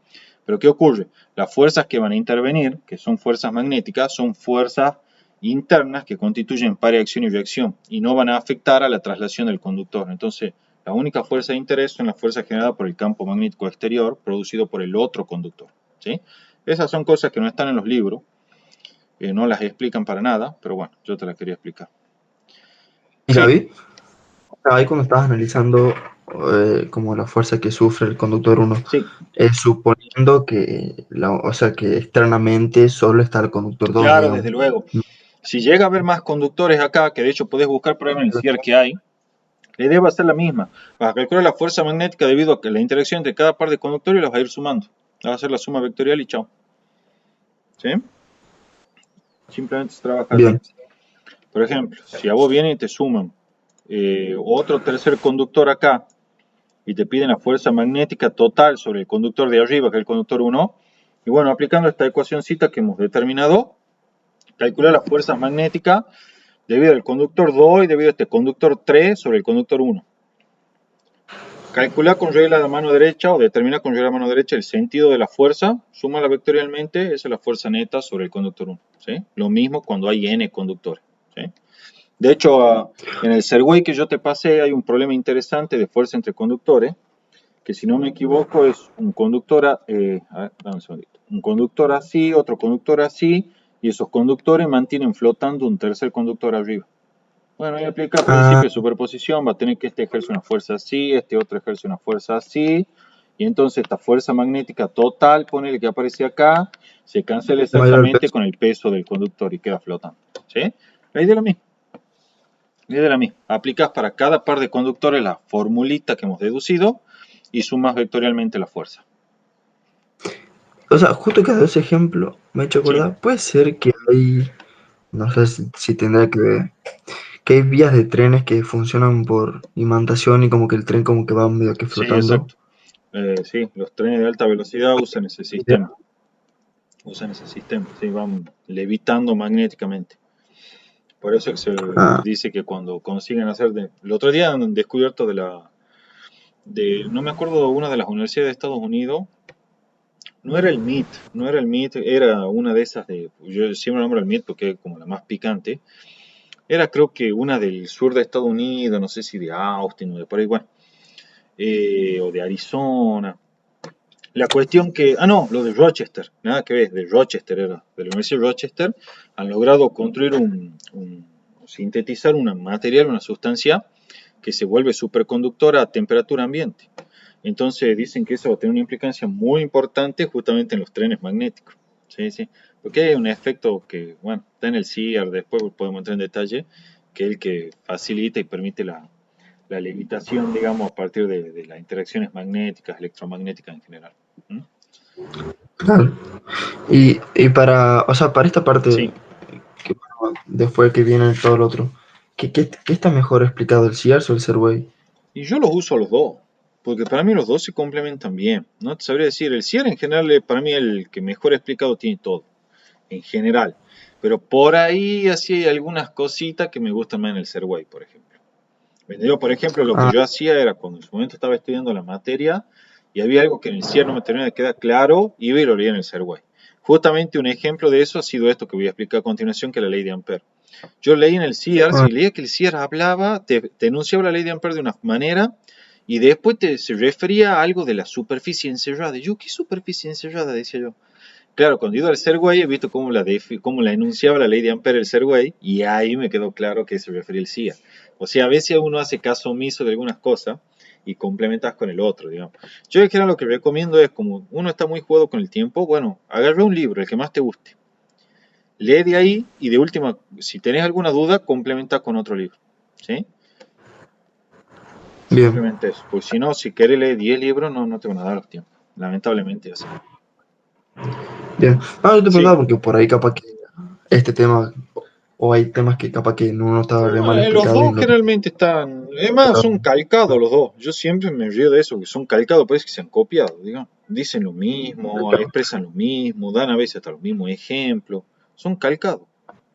Pero ¿qué ocurre? Las fuerzas que van a intervenir, que son fuerzas magnéticas, son fuerzas internas que constituyen par de acción y reacción y no van a afectar a la traslación del conductor. Entonces, la única fuerza de interés son las fuerzas generadas por el campo magnético exterior producido por el otro conductor. ¿Sí? Esas son cosas que no están en los libros, no las explican para nada, pero bueno, yo te las quería explicar. Y Sí, David, ahí cuando estabas analizando como la fuerza que sufre el conductor 1, sí, suponiendo que, o sea, que externamente solo está el conductor 2, claro, desde digamos. luego. Si llega a haber más conductores acá, que de hecho podés buscar por ahí en el CIER que hay, la idea va a ser la misma. Vas a calcular la fuerza magnética debido a que la interacción entre cada par de conductores las vas a ir sumando. Va a ser la suma vectorial y chao. ¿Sí? Simplemente se trabaja así. Bien. Por ejemplo, si a vos vienen y te suman otro tercer conductor acá y te piden la fuerza magnética total sobre el conductor de arriba, que es el conductor 1, y bueno, aplicando esta ecuacióncita que hemos determinado, calcular la fuerza magnética debido al conductor 2 y debido a este conductor 3 sobre el conductor 1. Calcula con regla de mano derecha o determina con regla de mano derecha el sentido de la fuerza, súmala vectorialmente, esa es la fuerza neta sobre el conductor 1. ¿Sí? Lo mismo cuando hay n conductores. ¿Sí? De hecho, en el Serway que yo te pasé hay un problema interesante de fuerza entre conductores, que si no me equivoco es un conductor, un conductor así, otro conductor así, y esos conductores mantienen flotando un tercer conductor arriba. Bueno, ahí aplica el principio de superposición, va a tener que este ejerce una fuerza así, este otro ejerce una fuerza así, Y entonces esta fuerza magnética total, ponele que aparece acá, se cancela Mayor el exactamente peso. con el peso del conductor y queda flotando. ¿Sí? La idea es la misma. La idea es la misma. Aplicas para cada par de conductores la formulita que hemos deducido y sumas vectorialmente la fuerza. O sea, justo que has dado ese ejemplo, me ha hecho ¿Sí? acordar, puede ser que hay, no sé si tendrá que ver, que hay vías de trenes que funcionan por imantación y como que el tren como que va medio que Sí, flotando. exacto. Sí, los trenes de alta velocidad usan ese sistema. Usan ese sistema, sí, van levitando magnéticamente. Por eso es que se Ah, dice que cuando consiguen hacer... El otro día han descubierto no me acuerdo, de una de las universidades de Estados Unidos, no era el MIT, era una de esas yo siempre nombro el MIT porque es como la más picante, era creo que una del sur de Estados Unidos, no sé si de Austin o de por ahí, bueno, o de Arizona. La cuestión que, no, lo de Rochester, nada que ver, de Rochester era, de la Universidad de Rochester, han logrado construir sintetizar un material, una sustancia que se vuelve superconductora a temperatura ambiente. Entonces dicen que eso va a tener una implicancia muy importante justamente en los trenes magnéticos. Sí, sí. Porque hay un efecto que, bueno, está en el CIAR, después podemos entrar en detalle, que es el que facilita y permite la levitación, digamos, a partir de las interacciones magnéticas, electromagnéticas en general. ¿Mm? claro. Y para, o sea, para esta parte Sí, que después que viene todo lo otro, ¿qué está mejor explicado, el Sears o el Serway? y yo los uso a los dos, porque para mí los dos se complementan bien. No te sabría decir, el CIAR en general es para mí el que mejor explicado tiene todo, en general. Pero por ahí así hay algunas cositas que me gustan más en el Serway, por ejemplo. Yo, por ejemplo, lo que Ah, yo hacía era cuando en su momento estaba estudiando la materia y había algo que en el CIAR no me terminaba de quedar claro, iba y lo leía en el Serway. Justamente un ejemplo de eso ha sido esto que voy a explicar a continuación, que es la ley de Ampère. Yo leí en el CIAR, ah, si leía que el CIAR hablaba, te enunciaba la ley de Ampère de una manera y después se refería a algo de la superficie encerrada. Y yo, ¿qué superficie encerrada? Decía yo. Claro, cuando he ido al Serway he visto cómo la enunciaba la ley de Ampère el Serway y ahí me quedó claro que se refería el CIA. O sea, a veces uno hace caso omiso de algunas cosas y complementas con el otro, digamos. Yo en general lo que recomiendo es, como uno está muy jugado con el tiempo, bueno, agarra un libro, el que más te guste. Lee de ahí y de última, si tenés alguna duda, complementa con otro libro. ¿Sí? bien, Simplemente eso. Pues si no, si querés leer 10 libros, no te van a dar los tiempos. Lamentablemente así. bien. Ah, yo te Sí, preguntaba porque por ahí capaz que este tema, o hay temas que capaz que no estaba re no, mal los explicado y dos no. generalmente están, es más, son calcados los dos. Yo siempre me río de eso, que son calcados, parece que se han copiado, digamos. Dicen lo mismo, expresan lo mismo, dan a veces hasta los mismos ejemplos. Son calcados,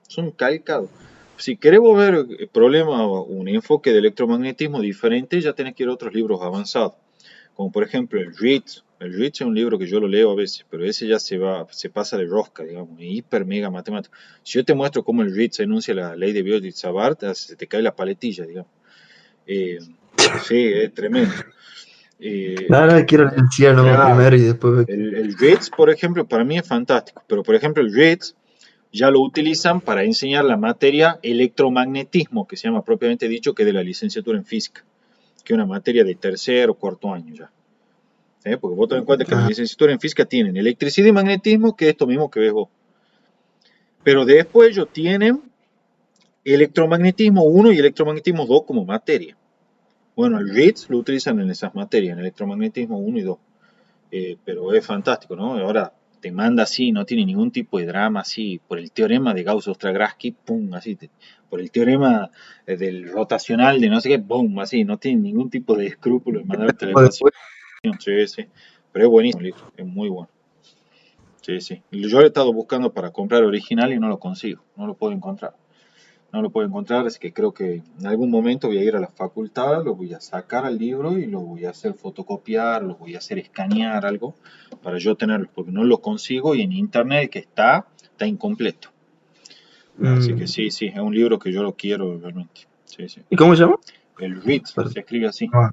son calcados. Si queremos ver problema o un enfoque de electromagnetismo diferente, ya tenés que ir a otros libros avanzados. Como por ejemplo el RITS. El RITS es un libro que yo lo leo a veces, pero ese ya se pasa de rosca, digamos, es hiper mega matemático. Si yo te muestro cómo el RITS enuncia la ley de Biot-Savart, se te cae la paletilla, digamos. Eh, sí, es tremendo. Eh, Nada, quiero leer nomás claro, primero y después ver el RITS, por ejemplo, para mí es fantástico, pero por ejemplo el RITS ya lo utilizan para enseñar la materia electromagnetismo, que se llama propiamente dicho, que es de la licenciatura en física, que es una materia de tercer o cuarto año ya. ¿Sí? Porque vos ten en cuenta que la ah, licenciatura en física tienen electricidad y magnetismo, que es esto mismo que ves vos. Pero después ellos tienen electromagnetismo 1 y electromagnetismo 2 como materia. Bueno, el RITS lo utilizan en esas materias, en electromagnetismo 1 y 2. Pero es fantástico, ¿no? Ahora te manda así, no tiene ningún tipo de drama así, por el teorema de Gauss-Ostrogradski, pum, así, por el teorema del rotacional de no sé qué, pum, así, no tiene ningún tipo de escrúpulo en mandarte la o ecuación. después. Sí, sí, pero es buenísimo el libro, es muy bueno. Sí, sí. Yo he estado buscando para comprar original y no lo consigo, no lo puedo encontrar. No lo puedo encontrar, así que creo que en algún momento voy a ir a la facultad, lo voy a sacar al libro y lo voy a hacer fotocopiar, lo voy a hacer escanear algo para yo tenerlo, porque no lo consigo y en internet que está incompleto. Así que Mm, sí, sí, es un libro que yo lo quiero realmente. Sí, sí. ¿y cómo se llama? El RITS Perdón. se escribe así. Ah,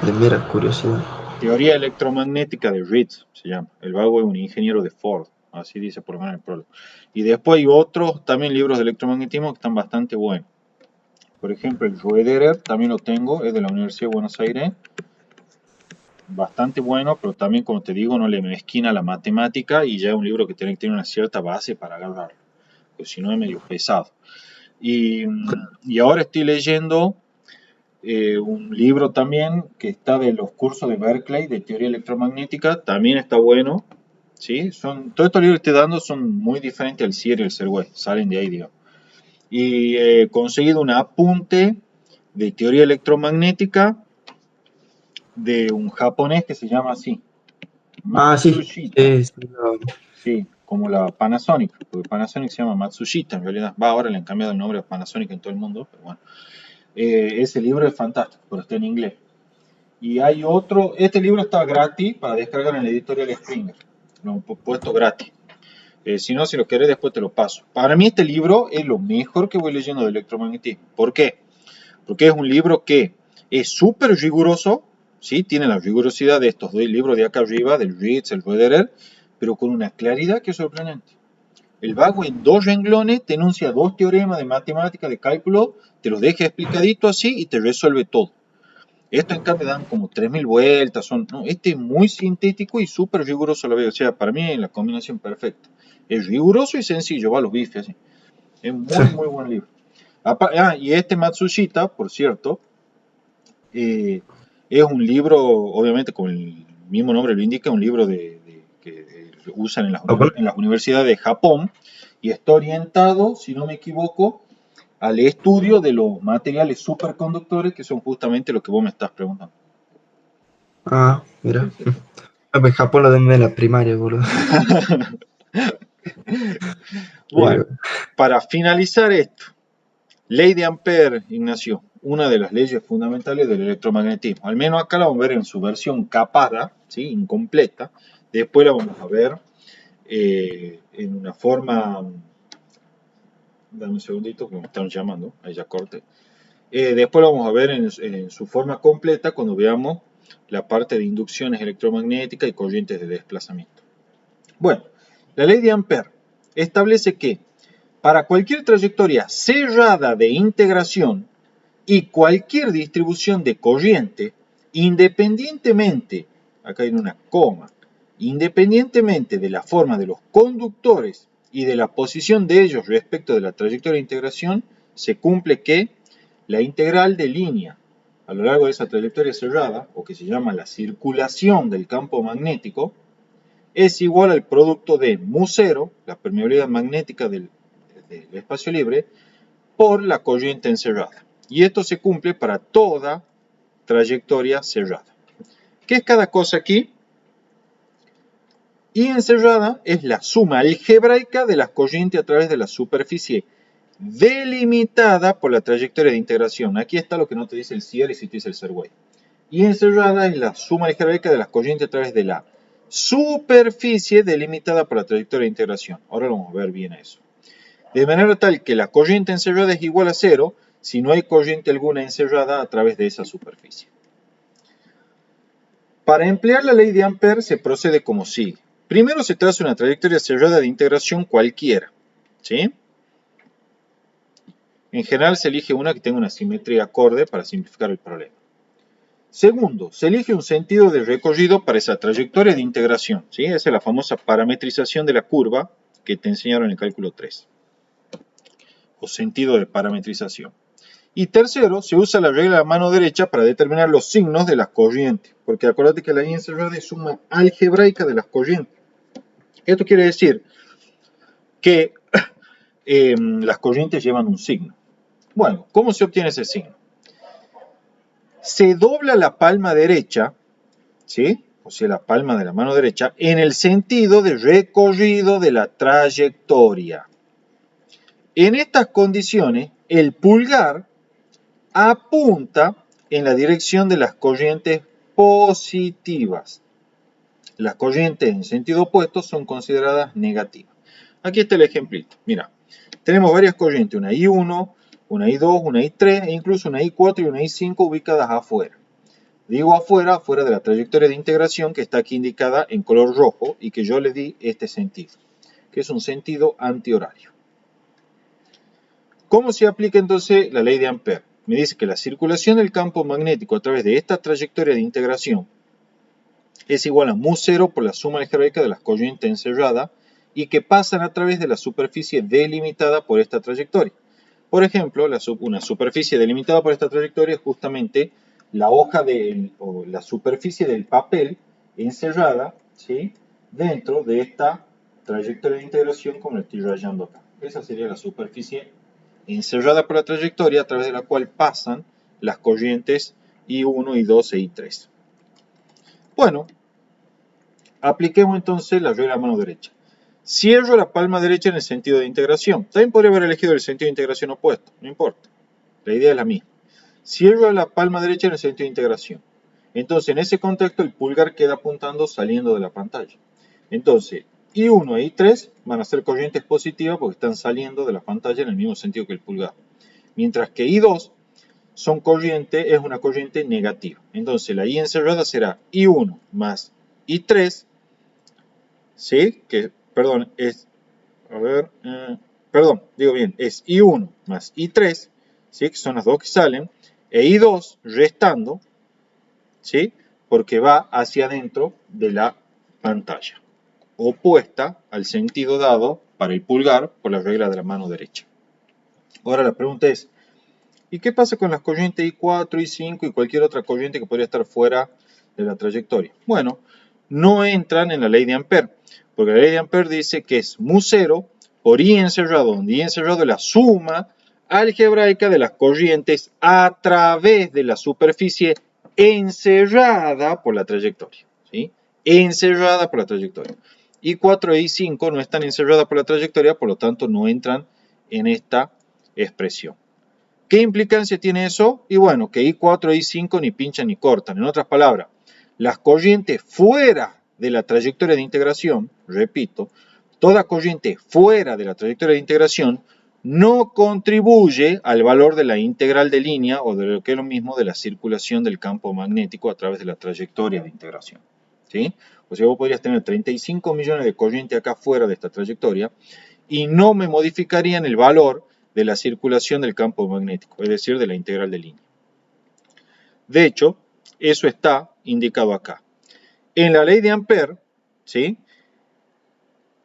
de mera curiosidad. Teoría electromagnética de RITS se llama. El vago es un ingeniero de Ford, así dice por lo menos en el prólogo. Y después hay otros también libros de electromagnetismo que están bastante buenos. Por ejemplo, el Roederer también lo tengo, es de la Universidad de Buenos Aires. Bastante bueno, pero también, como te digo, no le mezquina la matemática y ya es un libro que tiene que tener una cierta base para agarrarlo, porque si no es medio pesado. Y ahora estoy leyendo un libro también que está de los cursos de Berkeley de teoría electromagnética, también está bueno, ¿sí? Todos estos libros que estoy dando son muy diferentes al CIER y el CERWE, salen de ahí, digamos. Y he conseguido un apunte de teoría electromagnética de un japonés que se llama así, Ah, sí, Matsushita, sí, sí, sí, como la Panasonic, porque Panasonic se llama Matsushita en realidad. Ahora le han cambiado el nombre a Panasonic en todo el mundo, pero bueno. Ese libro es fantástico, pero está en inglés. Y hay otro, este libro está gratis para descargar en la editorial Springer, lo he puesto gratis. Si no, si lo querés, después te lo paso. Para mí este libro es lo mejor que voy leyendo de electromagnetismo. ¿Por qué? Porque es un libro que es súper riguroso, ¿sí? Tiene la rigurosidad de estos dos libros de acá arriba, del Ritz, el Roederer, pero con una claridad que es sorprendente. El vago en 2 renglones te enuncia 2 teoremas de matemática, de cálculo, te los deja explicadito así y te resuelve todo. Esto en cambio dan como 3000 vueltas, no, este es muy sintético y súper riguroso a la vez, o sea, para mí es la combinación perfecta. Es riguroso y sencillo, va a los bifes así. Es sí. muy buen libro. Y este Matsushita, por cierto, es un libro, obviamente como el mismo nombre lo indica, un libro que usan en las universidades de Japón y está orientado, si no me equivoco, al estudio de los materiales superconductores que son justamente lo que vos me estás preguntando. Ah, mira. Sí, sí. Ah, pues Japón lo den de la primaria, boludo. Bueno, para finalizar esto, ley de Ampère, Ignacio, una de las leyes fundamentales del electromagnetismo. Al menos acá la vamos a ver en su versión capada, ¿sí? Incompleta. Después la vamos a ver en una forma. Dame un segundito que me están llamando. Ahí ya corte. Después lo vamos a ver en su forma completa cuando veamos la parte de inducciones electromagnéticas y corrientes de desplazamiento. Bueno, la ley de Ampère establece que para cualquier trayectoria cerrada de integración y cualquier distribución de corriente, independientemente, acá hay una coma, independientemente de la forma de los conductores y de la posición de ellos respecto de la trayectoria de integración, se cumple que la integral de línea a lo largo de esa trayectoria cerrada, o que se llama la circulación del campo magnético, es igual al producto de mu0, la permeabilidad magnética del espacio libre, por la corriente encerrada. Y esto se cumple para toda trayectoria cerrada. ¿Qué es cada cosa aquí? Y encerrada es la suma algebraica de las corrientes a través de la superficie delimitada por la trayectoria de integración. Aquí está lo que no te dice el CIER y si te dice el CERWE. Y encerrada es la suma algebraica de las corrientes a través de la superficie delimitada por la trayectoria de integración. Ahora vamos a ver bien eso. De manera tal que la corriente encerrada es igual a 0 si no hay corriente alguna encerrada a través de esa superficie. Para emplear la ley de Ampère se procede como sigue. Primero se traza una trayectoria cerrada de integración cualquiera, ¿sí? En general se elige una que tenga una simetría acorde para simplificar el problema. Segundo, se elige un sentido de recorrido para esa trayectoria de integración, ¿sí? Esa es la famosa parametrización de la curva que te enseñaron en el cálculo 3, o sentido de parametrización. Y tercero, se usa la regla de la mano derecha para determinar los signos de las corrientes, porque acuérdate que la línea encerrada es suma algebraica de las corrientes. Esto quiere decir que las corrientes llevan un signo. Bueno, ¿cómo se obtiene ese signo? Se dobla la palma derecha, ¿sí? O sea, la palma de la mano derecha, en el sentido de recorrido de la trayectoria. En estas condiciones, el pulgar apunta en la dirección de las corrientes positivas. Las corrientes en sentido opuesto son consideradas negativas. Aquí está el ejemplito. Mira, tenemos varias corrientes, una I1, una I2, una I3 e incluso una I4 y una I5 ubicadas afuera. Digo afuera de la trayectoria de integración que está aquí indicada en color rojo y que yo le di este sentido, que es un sentido antihorario. ¿Cómo se aplica entonces la ley de Ampère? me dice que la circulación del campo magnético a través de esta trayectoria de integración es igual a mu0 por la suma algebraica de las corrientes encerradas y que pasan a través de la superficie delimitada por esta trayectoria. Por ejemplo, una superficie delimitada por esta trayectoria es justamente la hoja o la superficie del papel encerrada, ¿sí?, dentro de esta trayectoria de integración como la estoy rayando acá. Esa sería la superficie encerrada por la trayectoria a través de la cual pasan las corrientes I1, I2 e I3. Bueno, apliquemos entonces la regla de la mano derecha. Cierro la palma derecha en el sentido de integración. También podría haber elegido el sentido de integración opuesto, no importa. La idea es la misma. Cierro la palma derecha en el sentido de integración. Entonces, en ese contexto, el pulgar queda apuntando saliendo de la pantalla. Entonces, I1 e I3 van a ser corrientes positivas porque están saliendo de la pantalla en el mismo sentido que el pulgar. Mientras que I2 es una corriente negativa. Entonces, la I encerrada será I1 más I3, ¿sí? Es I1 más I3, ¿sí?, que son las dos que salen, e I2 restando, ¿sí?, porque va hacia adentro de la pantalla, opuesta al sentido dado para el pulgar por la regla de la mano derecha. Ahora la pregunta es, ¿y qué pasa con las corrientes I4, I5 y cualquier otra corriente que podría estar fuera de la trayectoria? Bueno, no entran en la ley de Ampère, porque la ley de Ampère dice que es mu0 por I encerrado, donde I encerrado es la suma algebraica de las corrientes a través de la superficie encerrada por la trayectoria, ¿sí? Encerrada por la trayectoria. I4 e I5 no están encerradas por la trayectoria, por lo tanto no entran en esta expresión. ¿Qué implicancia tiene eso? Y bueno, que I4 e I5 ni pinchan ni cortan. En otras palabras, las corrientes fuera de la trayectoria de integración, repito, toda corriente fuera de la trayectoria de integración no contribuye al valor de la integral de línea o de lo que es lo mismo de la circulación del campo magnético a través de la trayectoria de integración, ¿sí? O sea, vos podrías tener 35 millones de corrientes acá fuera de esta trayectoria y no me modificarían el valor de la circulación del campo magnético, es decir, de la integral de línea. De hecho, eso está indicado acá. En la ley de Ampère, ¿sí?,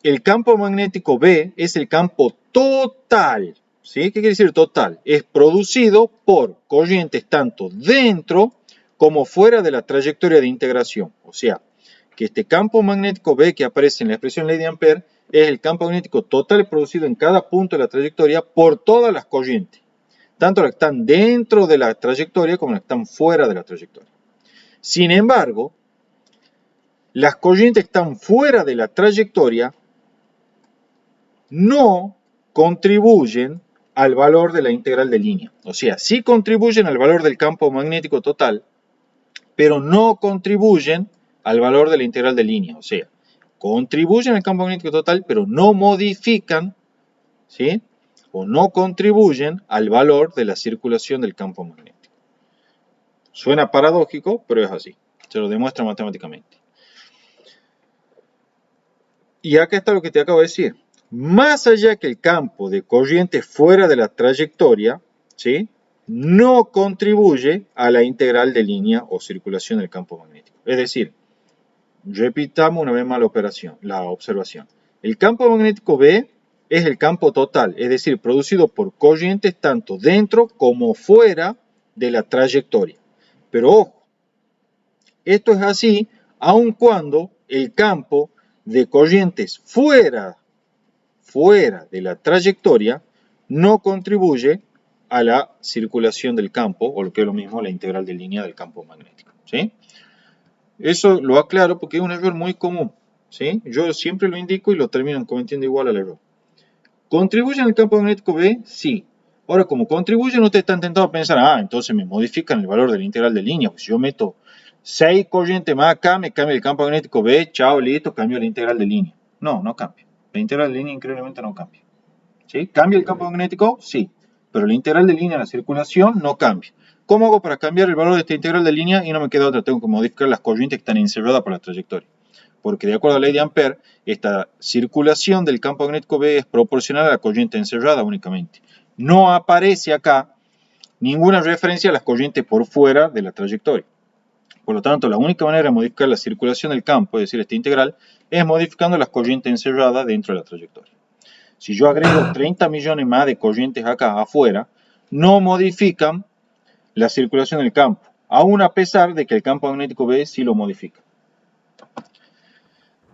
el campo magnético B es el campo total, ¿sí? ¿Qué quiere decir total? Es producido por corrientes tanto dentro como fuera de la trayectoria de integración. O sea, que este campo magnético B que aparece en la expresión ley de Ampère es el campo magnético total producido en cada punto de la trayectoria por todas las corrientes, tanto las que están dentro de la trayectoria como las que están fuera de la trayectoria. Sin embargo, las corrientes que están fuera de la trayectoria no contribuyen al valor de la integral de línea. O sea, sí contribuyen al valor del campo magnético total, pero no contribuyen al valor de la integral de línea. O sea, contribuyen al campo magnético total, pero no modifican, ¿sí?, o no contribuyen al valor de la circulación del campo magnético. Suena paradójico, pero es así. Se lo demuestra matemáticamente. Y acá está lo que te acabo de decir. Más allá que el campo de corriente fuera de la trayectoria, ¿sí?, no contribuye a la integral de línea o circulación del campo magnético. Es decir, repitamos una vez más la observación. El campo magnético B es el campo total, es decir, producido por corrientes tanto dentro como fuera de la trayectoria. Pero ojo, esto es así aun cuando el campo de corrientes fuera de la trayectoria no contribuye a la circulación del campo, o lo que es lo mismo, la integral de línea del campo magnético, ¿sí? Eso lo aclaro porque es un error muy común, ¿sí? Yo siempre lo indico y lo terminan cometiendo igual al error. ¿Contribuyen al campo magnético B? Sí. Ahora, como contribuyen, ustedes están tentados a pensar, entonces me modifican el valor de la integral de línea, pues si yo meto 6 corrientes más acá, me cambia el campo magnético B, chao, listo, cambio la integral de línea. No, no cambia. La integral de línea increíblemente no cambia. ¿Sí? ¿Cambia el campo magnético? Sí. Pero la integral de línea de la circulación no cambia. ¿Cómo hago para cambiar el valor de esta integral de línea? Y no me queda otra, tengo que modificar las corrientes que están encerradas por la trayectoria. Porque de acuerdo a la ley de Ampère, esta circulación del campo magnético B es proporcional a la corriente encerrada únicamente. No aparece acá ninguna referencia a las corrientes por fuera de la trayectoria. Por lo tanto, la única manera de modificar la circulación del campo, es decir, esta integral, es modificando las corrientes encerradas dentro de la trayectoria. Si yo agrego 30 millones más de corrientes acá afuera, no modifican la circulación del campo, aún a pesar de que el campo magnético B sí lo modifica.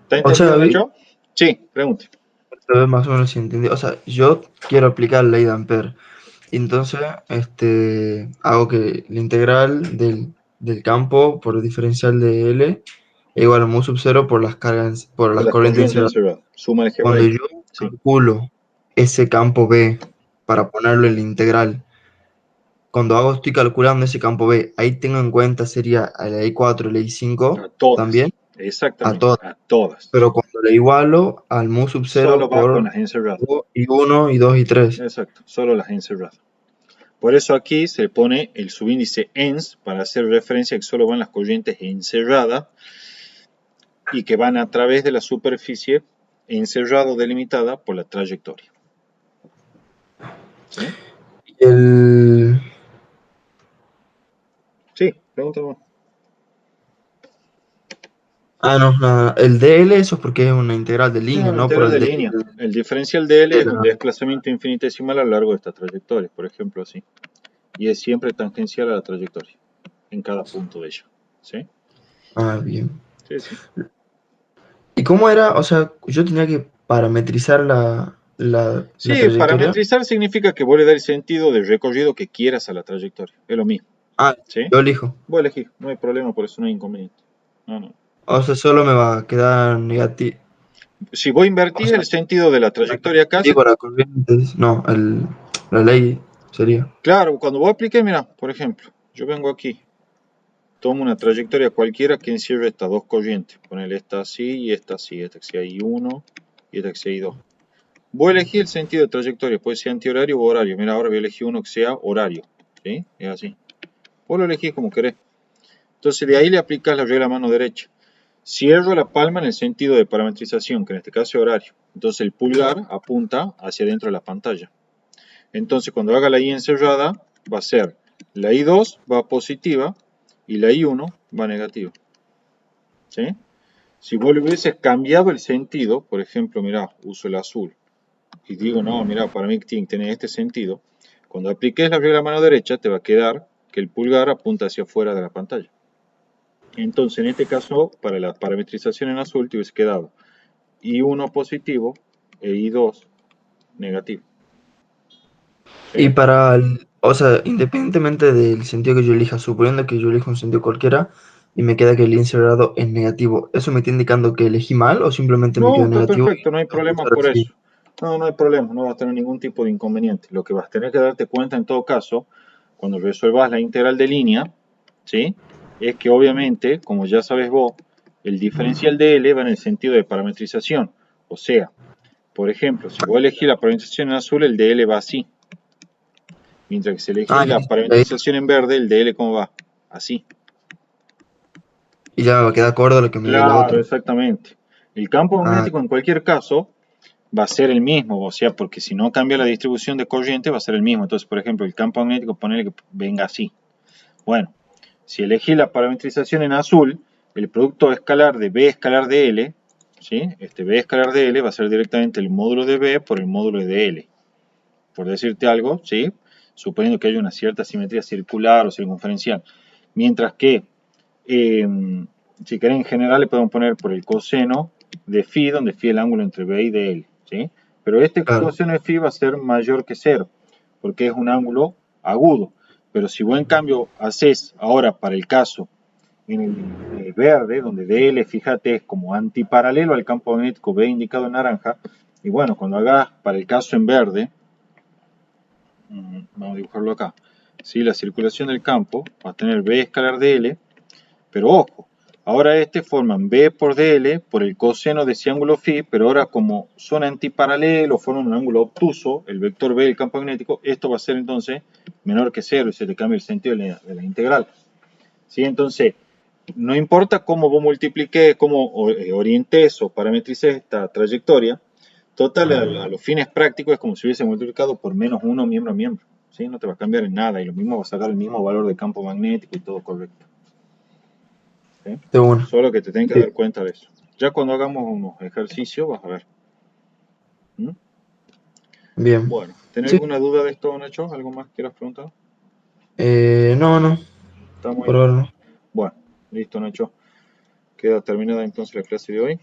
¿Está O sea, entendido, David, Nacho? Sí, pregunte. a ver más o menos si entendí. O sea, yo quiero aplicar la ley de Ampere. Entonces, hago que la integral del campo por el diferencial de L es igual a mu sub 0 por las cargas, por Por las las corrientes corrientes encerradas. encerradas. Suma Cuando algebraica. yo Sí. calculo ese campo B para ponerlo en la integral, cuando estoy calculando ese campo B, ahí tengo en cuenta sería la I4 y la A I5 todas. también, a Exactamente. todas. A todas. Pero cuando le igualo al mu sub Solo 0 va con por las encerradas. I1, I2 y 3. Exacto. Solo las encerradas. Por eso aquí se pone el subíndice ENS para hacer referencia a que solo van las corrientes encerradas y que van a través de la superficie encerrada o delimitada por la trayectoria. ¿Sí? El, Sí, pregúntame. no, nada. El DL, eso es porque es una integral de Es línea, una no por integral el de DL línea. El diferencial de L de es un la... desplazamiento infinitesimal a lo largo de esta trayectoria, por ejemplo, así. Y es siempre tangencial a la trayectoria, en cada punto de ella. ¿Sí? Ah, bien. Sí, sí. ¿Y cómo era? O sea, yo tenía que parametrizar la Sí, trayectoria. parametrizar significa que vos le das el sentido del recorrido que quieras a la trayectoria. Es lo mismo. Ah, ¿Sí? yo elijo. Vos elegís, no hay problema, por eso no hay inconveniente. No, no. O sea, solo me va a quedar negativo. Si vos O invertís sea, el sentido de la trayectoria acá, digo, la corriente. No, la ley sería. claro, cuando vos apliques, mira, por ejemplo, yo vengo aquí, tomo una trayectoria cualquiera que encierre estas dos corrientes. Ponele esta así y esta así. Esta que sea I1 y esta que sea I2. Voy a elegir el sentido de trayectoria, puede ser antihorario o horario. Mira, ahora voy a elegir uno que sea horario. ¿Sí? Es así. Vos lo elegís como querés. Entonces de ahí le aplicas la regla a mano derecha. Cierro la palma en el sentido de parametrización, que en este caso es horario. Entonces el pulgar apunta hacia dentro de la pantalla. Entonces cuando haga la I encerrada, va a ser la I2 va positiva y la I1 va negativa. ¿Sí? Si vos le hubieses cambiado el sentido, por ejemplo, mirá, uso el azul, y digo, no, mirá, para mí tiene que tener este sentido, cuando apliques la regla a mano derecha, te va a quedar que el pulgar apunta hacia afuera de la pantalla. Entonces, en este caso, para la parametrización en azul, te hubiese quedado I1 positivo e I2 negativo. Y ¿Sí? o sea, independientemente del sentido que yo elija, suponiendo que yo elijo un sentido cualquiera y me queda que el encerrado es negativo, ¿eso me está indicando que elegí mal o simplemente me No, quedó está negativo y perfecto, no hay lo puse problema ahora por sí? eso. No, no hay problema, no vas a tener ningún tipo de inconveniente. Lo que vas a tener que darte cuenta en todo caso, cuando resuelvas la integral de línea, ¿sí? Es que obviamente, como ya sabes vos, el diferencial de L va en el sentido de parametrización. O sea, por ejemplo, si vos elegís la parametrización en azul, el de L va así. Mientras que si elegís Ah, la parametrización en verde, el de L ¿cómo va? Así. y ya me va a quedar acorde a lo que me dé la Claro, otra. exactamente. El campo Ah, magnético en cualquier caso va a ser el mismo, o sea, porque si no cambia la distribución de corriente va a ser el mismo. Entonces, por ejemplo, el campo magnético, ponele que venga así. Bueno, si elegí la parametrización en azul, el producto escalar de B escalar de L, ¿sí? Este B escalar de L va a ser directamente el módulo de B por el módulo de L. Por decirte algo, ¿sí? Suponiendo que haya una cierta simetría circular o circunferencial. Mientras que, si querés en general, le podemos poner por el coseno de phi, donde phi es el ángulo entre B y DL, ¿sí? Pero este claro. coseno de phi va a ser mayor que 0, porque es un ángulo agudo. Pero si vos en cambio haces ahora para el caso en el verde, donde DL, fíjate, es como antiparalelo al campo magnético B indicado en naranja, y bueno, cuando hagas para el caso en verde, vamos a dibujarlo acá, ¿sí? La circulación del campo va a tener B escalar de L, pero ojo, ahora forman B por DL por el coseno de ese ángulo phi, pero ahora como son antiparalelos, forman un ángulo obtuso, el vector B del campo magnético, esto va a ser entonces menor que 0 y se te cambia el sentido de la integral. ¿Sí? Entonces, no importa cómo vos multipliques, cómo orientes o parametrices esta trayectoria, total a los fines prácticos es como si hubiese multiplicado por menos 1 miembro a miembro. ¿sí? No te va a cambiar en nada y lo mismo va a sacar el mismo valor de campo magnético y todo correcto. ¿Sí? De una. Solo que te tenés que Sí. dar cuenta de eso. Ya cuando hagamos unos ejercicios vas a ver. ¿Mm? Bien. Bueno, ¿tenés Sí. alguna duda de esto, Nacho? ¿Algo más quieras preguntar? No, no. ¿Estamos Por ahí? ahora no. Bueno, listo, Nacho. Queda terminada entonces la clase de hoy.